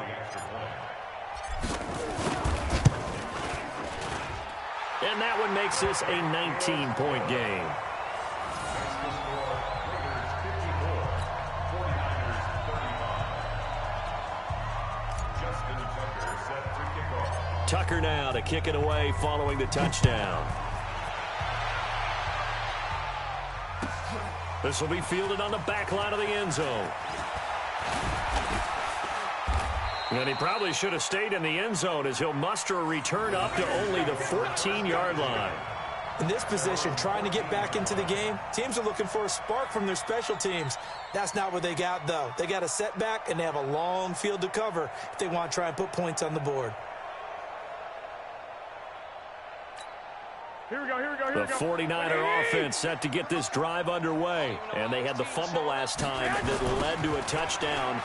And that one makes this a 19-point game. Tucker now to kick it away following the touchdown. This will be fielded on the back line of the end zone. And he probably should have stayed in the end zone as he'll muster a return up to only the 14-yard line. In this position, trying to get back into the game, teams are looking for a spark from their special teams. That's not what they got, though. They got a setback, and they have a long field to cover if they want to try and put points on the board. Here we go, here we go, The 49er offense set to get this drive underway. And they had the fumble last time that led to a touchdown.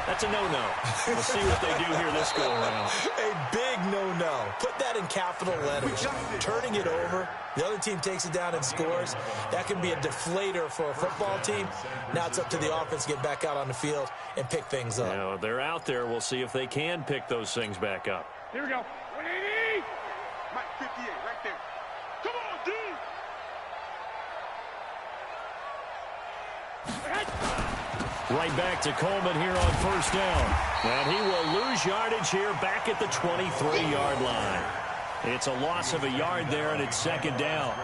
That's a no-no. We'll see what they do here this go-around. A big no-no. Put that in capital letters. Turning it over, the other team takes it down and scores. That can be a deflator for a football team. Now it's up to the offense to get back out on the field and pick things up. You know, they're out there. We'll see if they can pick those things back up. Here we go. 180. Mike 58 right there. Come on, D. Right back to Coleman here on first down. And he will lose yardage here back at the 23-yard line. It's a loss of a yard there, and it's second down.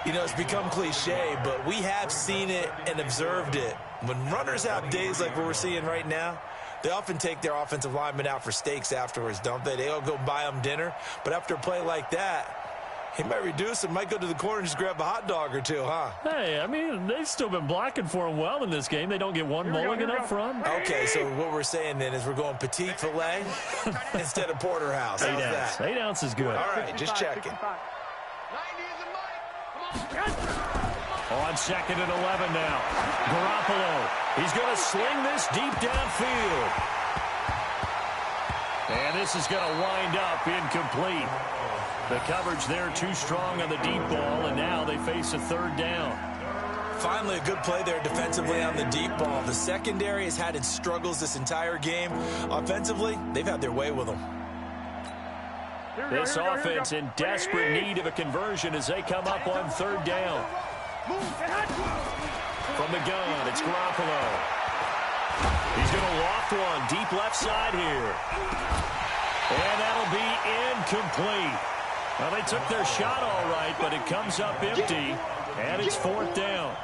You know, it's become cliche, but we have seen it and observed it. When runners have days like what we're seeing right now, They often take their offensive linemen out for steaks afterwards, don't they? They all go buy them dinner. But after a play like that, he might reduce and might go to the corner and just grab a hot dog or two, huh? Hey, I mean, they've still been blocking for him well in this game. They don't get one mulligan up front. Okay, so what we're saying then is we're going petite filet instead of porterhouse. How's that? 8 ounce is good. All right, just checking. On 2nd and 11 now. Garoppolo. He's going to sling this deep downfield. And this is going to wind up incomplete. The coverage there too strong on the deep ball, and now they face a 3rd down. Finally, a good play there defensively on the deep ball. The secondary has had its struggles this entire game. Offensively, they've had their way with them. This offense in desperate need of a conversion as they come up on 3rd down. From the gun, it's Garoppolo. He's going to loft one deep left side here. And that'll be incomplete. Well, they took their shot all right, but it comes up empty, and it's 4th down.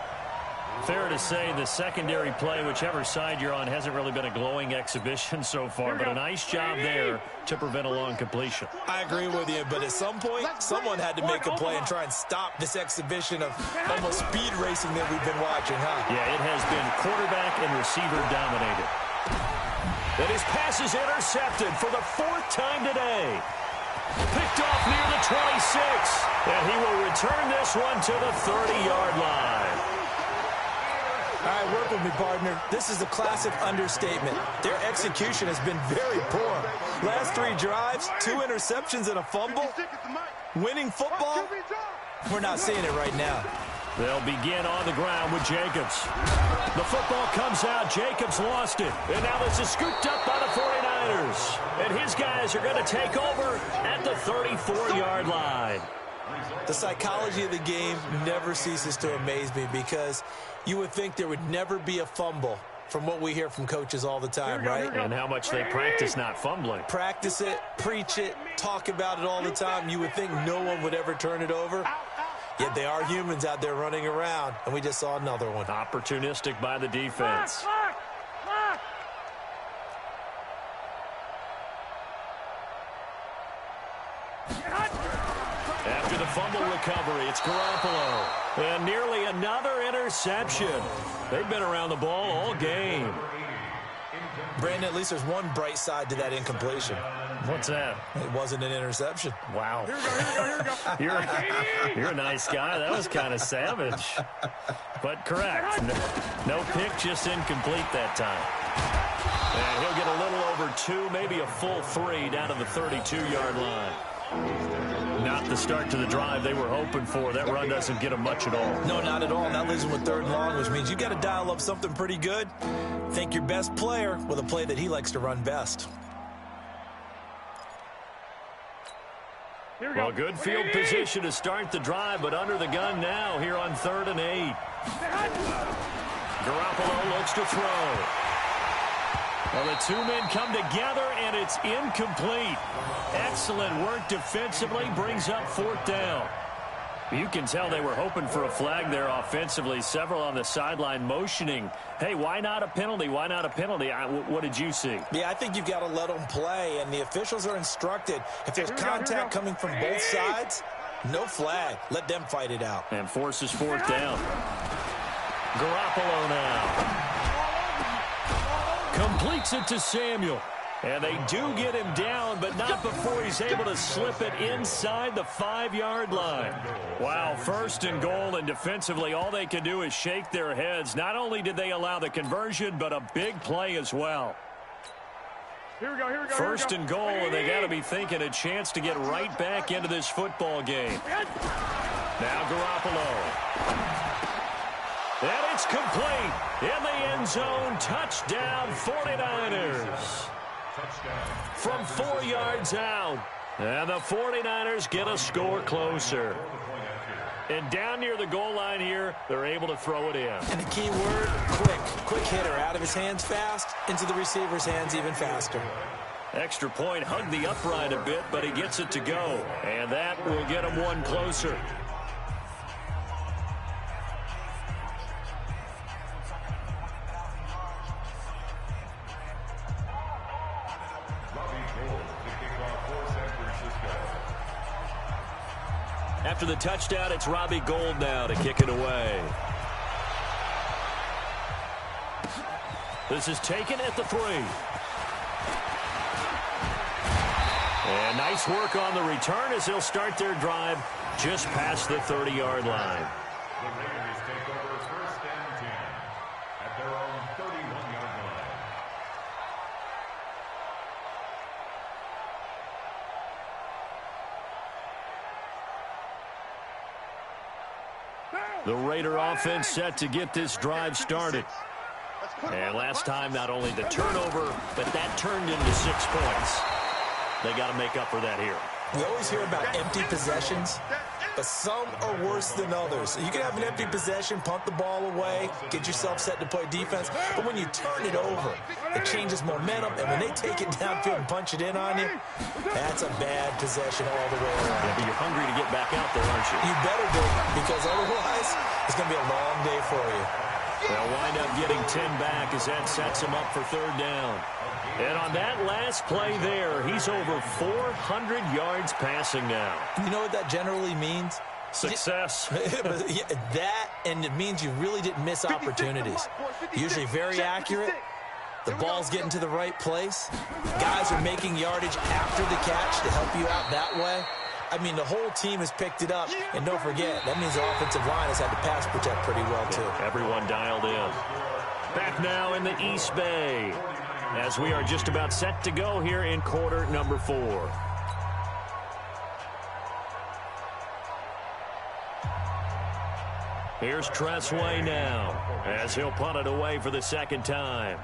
Fair to say the secondary play, whichever side you're on, hasn't really been a glowing exhibition so far, but a nice job there to prevent a long completion. I agree with you, but at some point, someone had to make a play and try and stop this exhibition of almost speed racing that we've been watching, huh? Yeah, it has been quarterback and receiver dominated. And his pass is intercepted for the 4th time today. Picked off near the 26, and he will return this one to the 30-yard line. All right, work with me, partner. This is a classic understatement. Their execution has been very poor. Last 3 drives, 2 interceptions and a fumble. Winning football? We're not seeing it right now. They'll begin on the ground with Jacobs. The football comes out. Jacobs lost it. And now this is scooped up by the 49ers. And his guys are going to take over at the 34-yard line. The psychology of the game never ceases to amaze me because you would think there would never be a fumble from what we hear from coaches all the time, right? And how much they practice not fumbling. Practice it, preach it, talk about it all the time. You would think no one would ever turn it over. Yet they are humans out there running around, and we just saw another one. Opportunistic by the defense. After the fumble recovery, it's Garoppolo. And nearly another interception. They've been around the ball all game. Brandon, at least there's one bright side to that incompletion. What's that? It wasn't an interception. Wow. You're a nice guy. That was kind of savage. But correct. No pick, just incomplete that time. And he'll get a little over 2, maybe a full 3 down to the 32-yard line. Not the start to the drive they were hoping for. That run doesn't get them much at all. No, not at all. And that leaves them with 3rd and long, which means you got to dial up something pretty good. Think your best player with a play that he likes to run best. Well, good field position to start the drive, but under the gun now here on 3rd and 8. Garoppolo looks to throw. Well, the 2 men come together, and it's incomplete. Excellent work defensively, brings up 4th down. You can tell they were hoping for a flag there offensively. Several on the sideline motioning, hey, why not a penalty? Why not a penalty? What did you see? Yeah, I think you've got to let them play, and the officials are instructed. If there's contact coming from both sides, no flag. Let them fight it out. And forces 4th down. Garoppolo now. Completes it to Samuel. And they do get him down, but not before he's able to slip it inside the 5-yard line. Wow, 1st and goal, and defensively all they can do is shake their heads. Not only did they allow the conversion, but a big play as well. Here we go. 1st and goal, and they got to be thinking a chance to get right back into this football game. Now Garoppolo. And it's complete. In the end zone, touchdown 49ers. From 4 yards out. And the 49ers get a score closer. And down near the goal line here, they're able to throw it in. And the key word, quick. Quick hitter, out of his hands fast, into the receiver's hands even faster. Extra point, hugged the upright a bit, but he gets it to go. And that will get him one closer. After the touchdown, it's Robbie Gould now to kick it away. This is taken at the 3. And nice work on the return as they'll start their drive just past the 30-yard line. The Raiders take over 1st and 10 at their own 31-yard line. The Raider offense set to get this drive started. And last time, not only the turnover, but that turned into 6 points. They got to make up for that here. We always hear about empty possessions, but some are worse than others. You can have an empty possession, punt the ball away, get yourself set to play defense, but when you turn it over, it changes momentum, and when they take it downfield and punch it in on you, that's a bad possession all the way around. Yeah, but you're hungry to get back out there, aren't you? You better be, because otherwise, it's going to be a long day for you. They'll wind up getting 10 back as that sets him up for 3rd down. And on that last play there, he's over 400 yards passing now. You know what that generally means? Success. That, and it means you really didn't miss opportunities. Usually very accurate. The ball's getting to the right place. Guys are making yardage after the catch to help you out that way. I mean, the whole team has picked it up. And don't forget, that means the offensive line has had to pass protect pretty well, too. Everyone dialed in. Back now in the East Bay, as we are just about set to go here in quarter number 4. Here's Tressway now, as he'll punt it away for the 2nd time.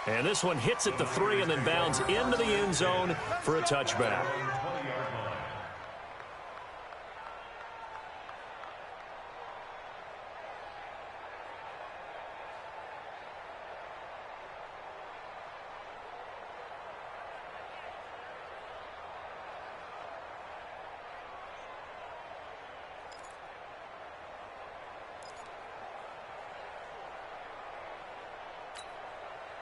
And this one hits at the 3 and then bounds into the end zone for a touchback.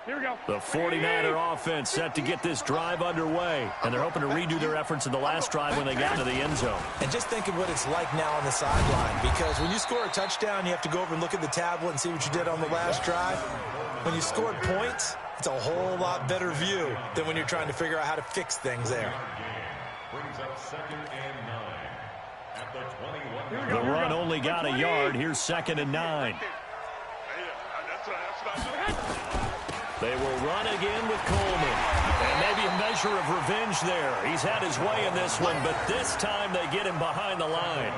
Here we go. The 49er offense set to get this drive underway, and they're hoping to redo their efforts in the last drive when they got to the end zone. And just think of what it's like now on the sideline, because when you score a touchdown, you have to go over and look at the tablet and see what you did on the last drive. When you scored points, it's a whole lot better view than when you're trying to figure out how to fix things there. Brings up 2nd and 9 at the 21. The run only got a yard. Here's 2nd and 9. They will run again with Coleman. And maybe a measure of revenge there. He's had his way in this one, but this time they get him behind the line.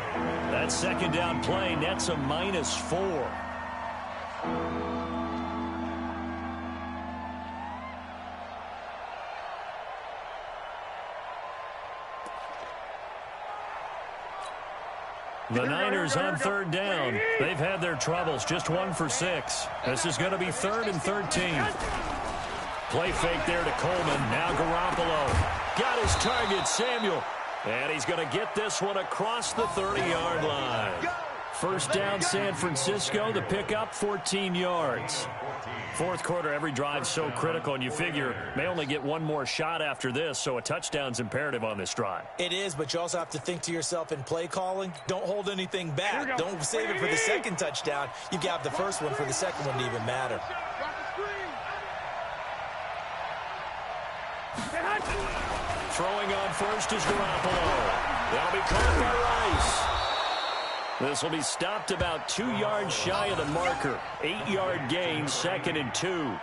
That 2nd down play nets a -4. The Niners on 3rd down. They've had their troubles, just 1 for 6. This is going to be 3rd and 13. Play fake there to Coleman. Now Garoppolo. Got his target, Samuel. And he's going to get this one across the 30-yard line. 1st down, San Francisco. The pickup, 14 yards. 4th quarter, every drive's so critical, and you figure may only get one more shot after this, so a touchdown's imperative on this drive. It is, but you also have to think to yourself in play calling, don't hold anything back. Don't save it for the 2nd touchdown. You got the 1st one for the 2nd one to even matter. Throwing on first is Garoppolo. That'll be caught by Rice. This will be stopped about 2 yards shy of the marker. 8-yard gain, 2nd and 2.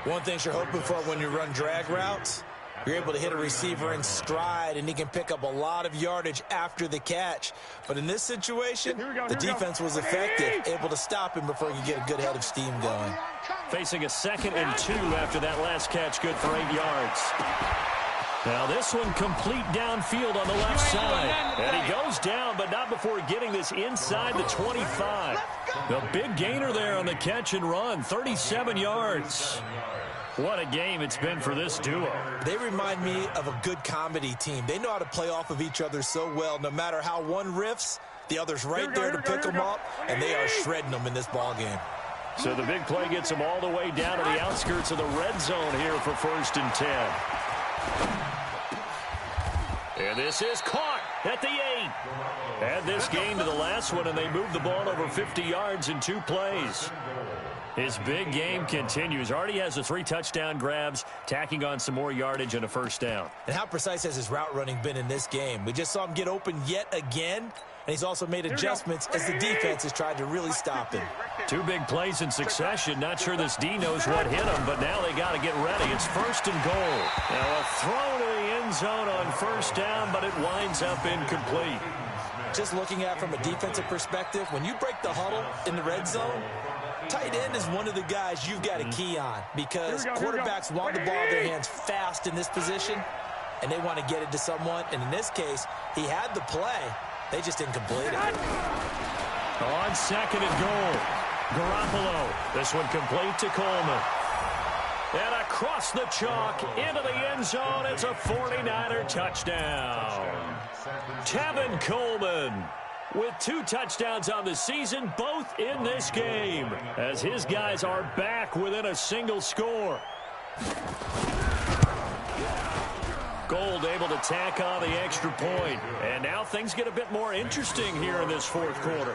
One thing you're hoping for when you run drag routes, you're able to hit a receiver in stride, and he can pick up a lot of yardage after the catch. But in this situation, the defense was effective, able to stop him before he could get a good head of steam going. Facing a 2nd and 2 after that last catch, good for 8 yards. Now this one complete downfield on the left side. And he goes down, but not before getting this inside the 25. The big gainer there on the catch and run, 37 yards. What a game it's been for this duo. They remind me of a good comedy team. They know how to play off of each other so well. No matter how one riffs, The other's right there to pick them up, and they are shredding them in this ball game. So the big play gets them all the way down to the outskirts of the red zone here for 1st and 10. And this is caught at the 8. Add this game to the last one, and they move the ball over 50 yards in 2 plays. His big game continues. Already has the 3 touchdown grabs, tacking on some more yardage and a 1st down. And how precise has his route running been in this game? We just saw him get open yet again, and he's also made adjustments as the defense has tried to really stop him. 2 big plays in succession. Not sure this D knows what hit him, but now they got to get ready. It's 1st and goal. Now a throw to the end zone on 1st down, but it winds up incomplete. Just looking at it from a defensive perspective, when you break the huddle in the red zone, tight end is one of the guys you've got to key on because quarterbacks want the ball in their hands fast in this position, and they want to get it to someone. And in this case, he had the play. They just didn't complete it. On 2nd and goal, Garoppolo. This one complete to Coleman. And across the chalk into the end zone. It's a 49er touchdown. Tevin Coleman with 2 touchdowns on the season, both in this game, as his guys are back within a single score. Gold able to tack on the extra point. And now things get a bit more interesting here in this 4th quarter.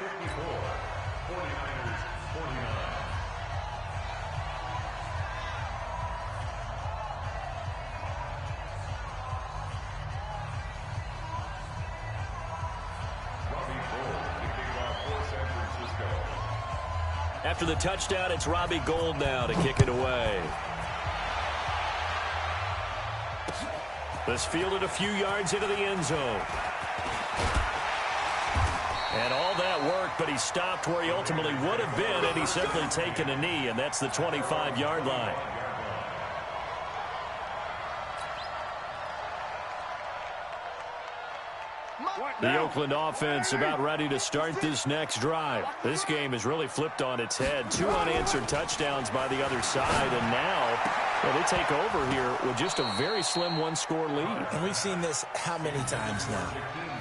After the touchdown, it's Robbie Gould now to kick it away. This fielded a few yards into the end zone. And all that worked, but he stopped where he ultimately would have been, and he's simply taken a knee, and that's the 25-yard line. The Oakland offense about ready to start this next drive. This game has really flipped on its head. 2 unanswered touchdowns by the other side, and now they take over here with just a very slim 1-score lead. And we've seen this how many times now?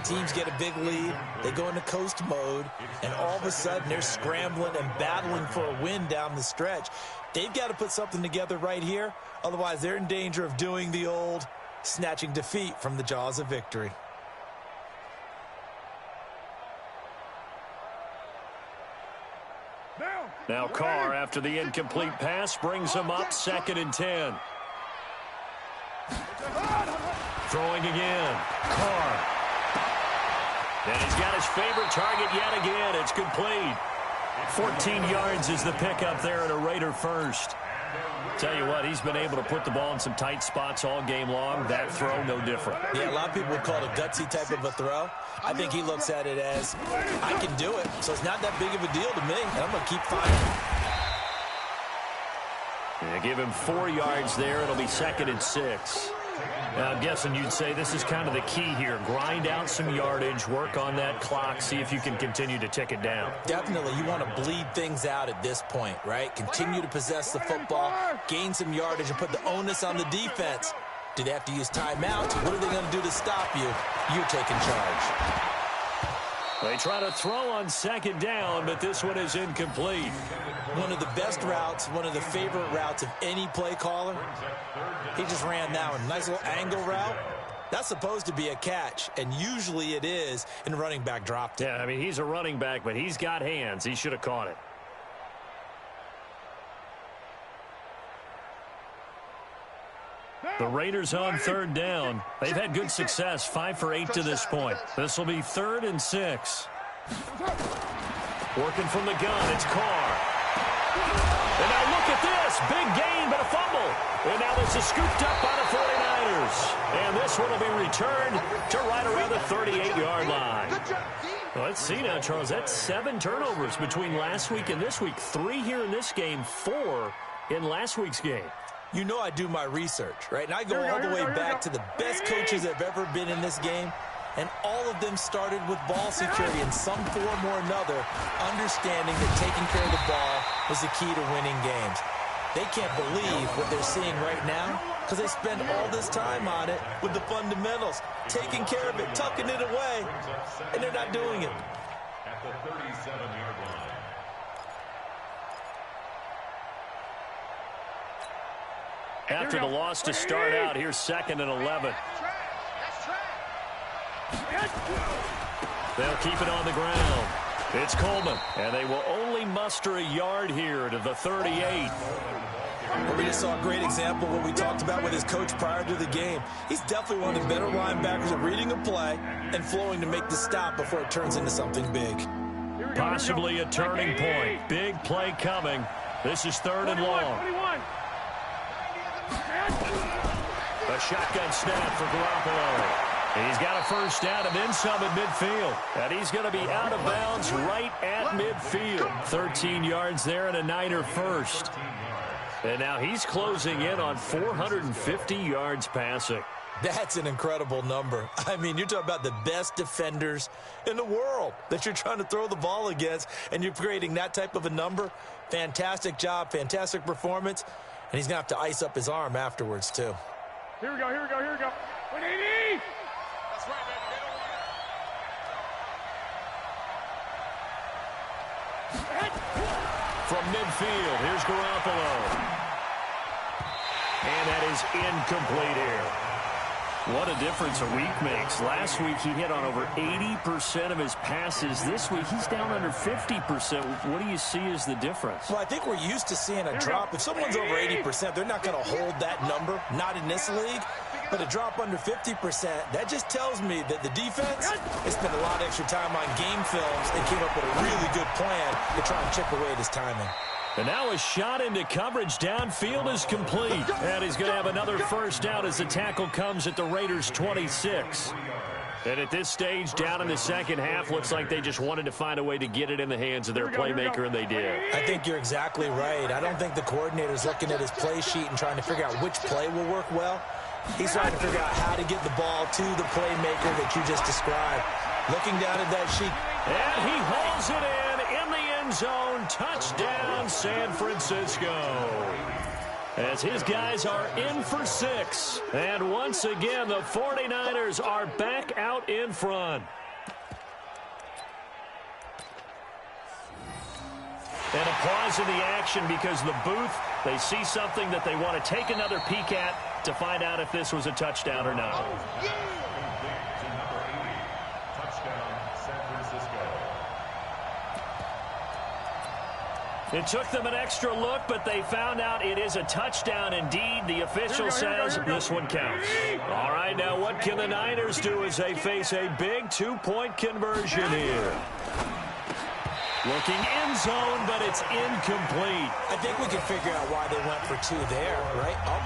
Teams get a big lead, they go into coast mode, and all of a sudden they're scrambling and battling for a win down the stretch. They've got to put something together right here, otherwise they're in danger of doing the old snatching defeat from the jaws of victory. Now Carr, after the incomplete pass, brings him up 2nd and 10. Throwing again. Carr. And he's got his favorite target yet again. It's complete. 14 yards is the pickup there at a Raider 1st. Tell you what, he's been able to put the ball in some tight spots all game long. That throw, no different. Yeah, a lot of people would call it a gutsy type of a throw. I think he looks at it as, I can do it, so it's not that big of a deal to me, and I'm going to keep firing. Yeah, give him 4 yards there. It'll be 2nd and 6. Now, I'm guessing you'd say this is kind of the key here. Grind out some yardage, work on that clock, see if you can continue to tick it down. Definitely, you want to bleed things out at this point, right? Continue to possess the football, gain some yardage, and put the onus on the defense. Do they have to use timeouts? What are they going to do to stop you? You're taking charge. They try to throw on 2nd down, but this one is incomplete. One of the best routes, one of the favorite routes of any play caller. He just ran that one. Nice little angle route. That's supposed to be a catch, and usually it is, and the running back dropped it. Yeah, I mean, he's a running back, but he's got hands. He should have caught it. The Raiders on 3rd down. They've had good success, 5 for 8 to this point. This will be 3rd and 6. Working from the gun, it's Carr. And now look at this. Big gain, but a fumble. And now this is scooped up by the 49ers. And this one will be returned to right around the 38-yard line. Well, let's see now, Charles. That's 7 turnovers between last week and this week. 3 here in this game, 4 in last week's game. You know I do my research, right? And I go all the way back to the best coaches that have ever been in this game, and all of them started with ball security in some form or another, understanding that taking care of the ball was the key to winning games. They can't believe what they're seeing right now because they spend all this time on it with the fundamentals, taking care of it, tucking it away, and they're not doing it. at the 37-yard line. After the loss to start out, here's 2nd and 11. They'll keep it on the ground. It's Coleman, and they will only muster a yard here to the 38. Well, we just saw a great example of what we talked about with his coach prior to the game. He's definitely one of the better linebackers at reading a play and flowing to make the stop before it turns into something big. Possibly a turning point. Big play coming. This is 3rd and long. A shotgun snap for Garoppolo. He's got a first down and then some at midfield. And he's going to be out of bounds right at midfield. 13 yards there and a Niner first. And now he's closing in on 450 yards passing. That's an incredible number. I mean, you're talking about the best defenders in the world that you're trying to throw the ball against, and you're creating that type of a number. Fantastic job, fantastic performance. And he's going to have to ice up his arm afterwards, too. Here we go. 180! That's right, baby. From midfield, here's Garoppolo. And that is incomplete here. What a difference a week makes. Last week he hit on over 80% of his passes. This week he's down under 50%. What do you see as the difference? Well, I think we're used to seeing a drop. If someone's over 80%, they're not going to hold that number, not in this league. But a drop under 50%, that just tells me that the defense has spent a lot of extra time on game films and came up with a really good plan to try and chip away at his timing. And now a shot into coverage downfield is complete. And he's going to have another first down as the tackle comes at the Raiders' 26. And at this stage, down in the second half, looks like they just wanted to find a way to get it in the hands of their playmaker, and they did. I think you're exactly right. I don't think the coordinator's looking at his play sheet and trying to figure out which play will work well. He's trying to figure out how to get the ball to the playmaker that you just described. Looking down at that sheet. And he hauls it in the end zone. Touchdown, San Francisco. As his guys are in for 6. And once again, the 49ers are back out in front. And applause in the action because the booth, they see something that they want to take another peek at to find out if this was a touchdown or not. It took them an extra look, but they found out it is a touchdown indeed. The official says this one counts. All right, now what can the Niners do as they face a big 2-point conversion here? Looking end zone, but it's incomplete. I think we can figure out why they went for 2 there, right? Up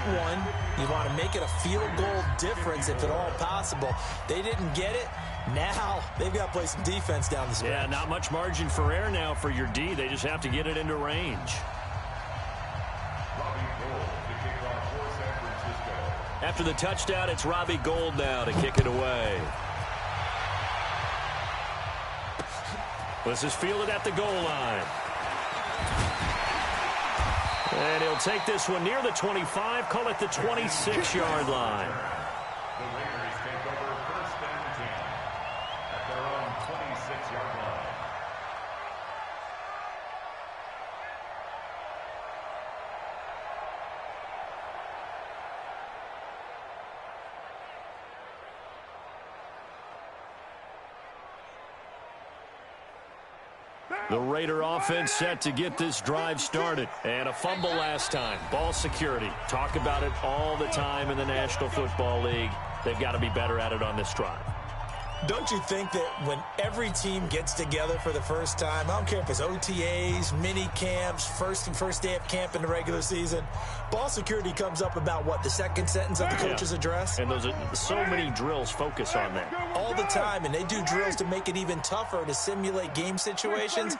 1, you want to make it a field goal difference if at all possible. They didn't get it. Now they've got to play some defense down the stretch. Yeah, not much margin for error now for your D. They just have to get it into range. After the touchdown, it's Robbie Gould now to kick it away. This is fielded at the goal line. And he'll take this one near the 25, call it the 26-yard line. The Raiders take over 1st and 10 at their own 26-yard line. The Raider offense set to get this drive started. And a fumble last time. Ball security. Talk about it all the time in the National Football League. They've got to be better at it on this drive. Don't you think that when every team gets together for the first time, I don't care if it's OTAs, mini camps, first day of camp in the regular season, ball security comes up about what, the second sentence of the coach's address? And those are so many drills focus on that. All the time, and they do drills to make it even tougher to simulate game situations.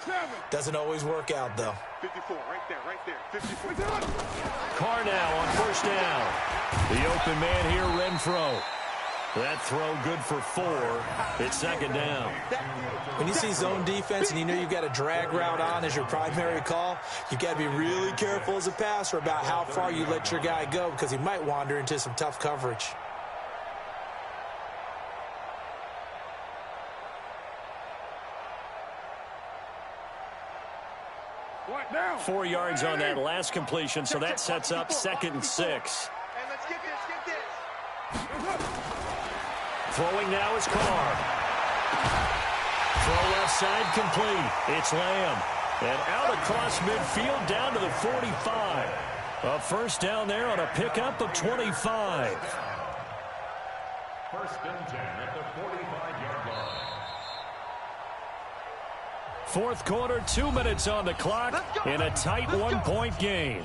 Doesn't always work out, though. 54, right there. 54. Carr now on first down. The open man here, Renfro. That throw good for 4. It's second down. When you see zone defense and you know you've got a drag route on as your primary call, you've got to be really careful as a passer about how far you let your guy go because he might wander into some tough coverage. 4 yards on that last completion, so that sets up 2nd and 6. Hey, let's get this. Throwing now is Carr. Throw left side complete. It's Lamb. And out across midfield down to the 45. A first down there on a pickup of 25. 1st and 10 at the 45-yard line. Fourth quarter, 2 minutes on the clock in a tight 1-point game.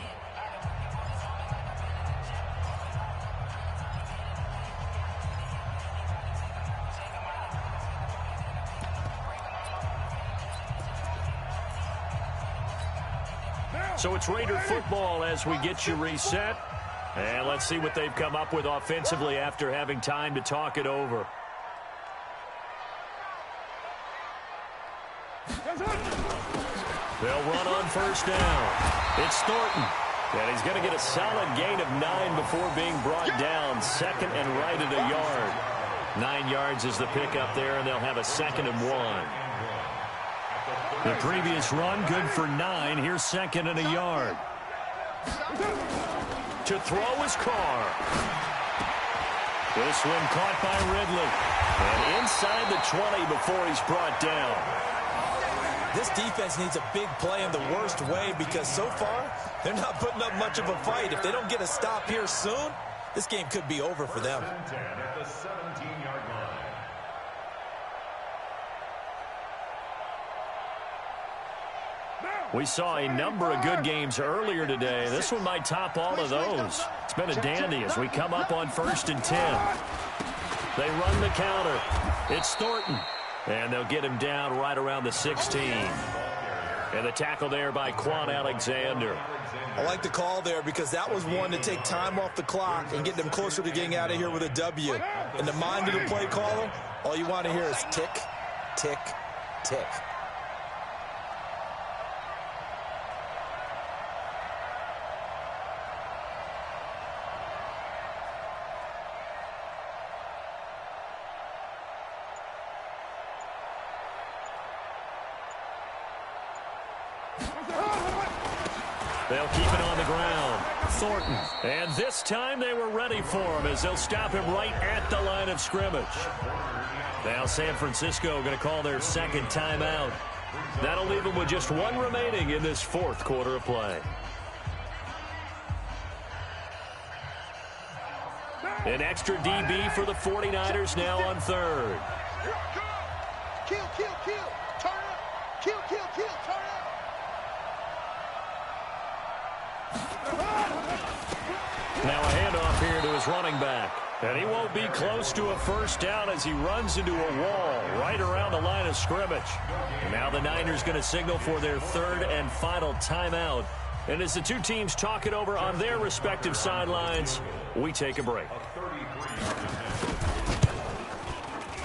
So it's Raider football as we get you reset. And let's see what they've come up with offensively after having time to talk it over. They'll run on first down. It's Thornton. And he's going to get a solid gain of 9 before being brought down. 2nd and right at a yard. 9 yards is the pickup there, and they'll have a 2nd and 1. The previous run, good for 9. Here's 2nd and a yard. To throw is Carr. This one caught by Ridley. And inside the 20 before he's brought down. This defense needs a big play in the worst way because so far, they're not putting up much of a fight. If they don't get a stop here soon, this game could be over for them. 1st and 10 at the 17-yard line. We saw a number of good games earlier today. This one might top all of those. It's been a dandy as we come up on 1st and 10. They run the counter. It's Thornton. And they'll get him down right around the 16. And the tackle there by Quan Alexander. I like the call there because that was one to take time off the clock and get them closer to getting out of here with a W. In the mind of the play caller, all you want to hear is tick, tick, tick. They'll keep it on the ground. Thornton. And this time they were ready for him as they'll stop him right at the line of scrimmage. Now San Francisco going to call their 2nd timeout. That'll leave them with just 1 remaining in this 4th quarter of play. An extra DB for the 49ers now on 3rd. Kill, kill, kill. Turn up. Kill, kill, kill. Turn up. Now a handoff here to his running back. And he won't be close to a first down as he runs into a wall right around the line of scrimmage. And now the Niners going to signal for their 3rd and final timeout. And as the two teams talk it over on their respective sidelines, we take a break.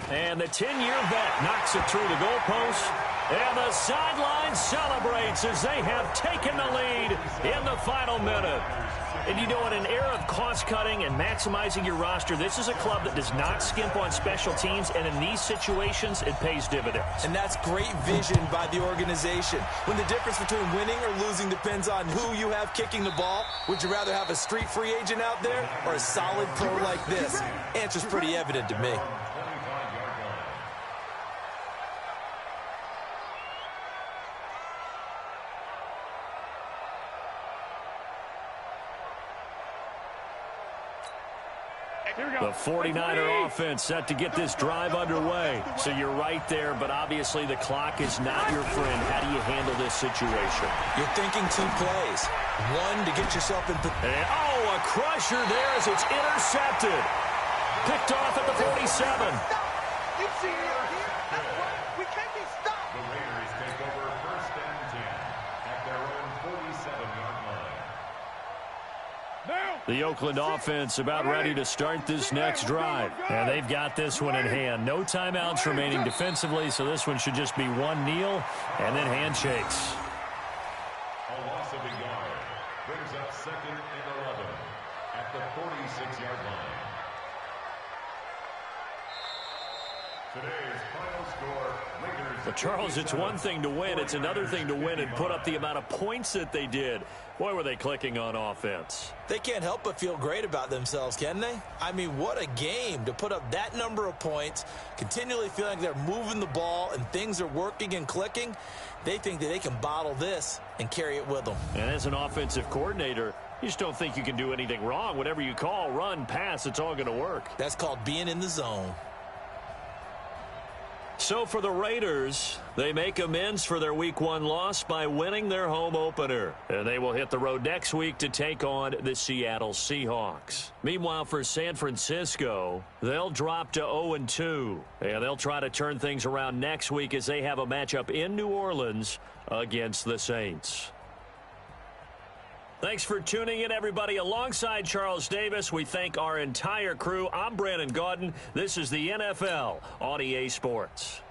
And the 10-year vet knocks it through the goalpost. And the sideline celebrates as they have taken the lead in the final minute. And you know, in an era of cost-cutting and maximizing your roster, this is a club that does not skimp on special teams, and in these situations, it pays dividends. And that's great vision by the organization. When the difference between winning or losing depends on who you have kicking the ball, would you rather have a street free agent out there or a solid pro like this? Answer's pretty evident to me. The 49er offense set to get this drive underway. So you're right there, but obviously the clock is not your friend. How do you handle this situation? You're thinking 2 plays. One, to get yourself in... a crusher there as it's intercepted. Picked off at the 47. You see me out here? That's right. We can't be stopped. The Raiders take over 1st and 10 at their own 47-yard line. The Oakland offense about ready to start this next drive. And they've got this one in hand. No timeouts remaining defensively, so this one should just be 1 kneel and then handshakes. A loss of a yard brings up 2nd and 11 at the 46-yard line. Today's final Well, Charles, it's one thing to win. It's another thing to win and put up the amount of points that they did. Boy, were they clicking on offense. They can't help but feel great about themselves, can they? I mean, what a game to put up that number of points, continually feeling like they're moving the ball and things are working and clicking. They think that they can bottle this and carry it with them. And as an offensive coordinator, you just don't think you can do anything wrong. Whatever you call, run, pass, it's all going to work. That's called being in the zone. So for the Raiders, they make amends for their Week 1 loss by winning their home opener. And they will hit the road next week to take on the Seattle Seahawks. Meanwhile, for San Francisco, they'll drop to 0-2. And they'll try to turn things around next week as they have a matchup in New Orleans against the Saints. Thanks for tuning in, everybody. Alongside Charles Davis, we thank our entire crew. I'm Brandon Gaudin. This is the NFL on EA Sports.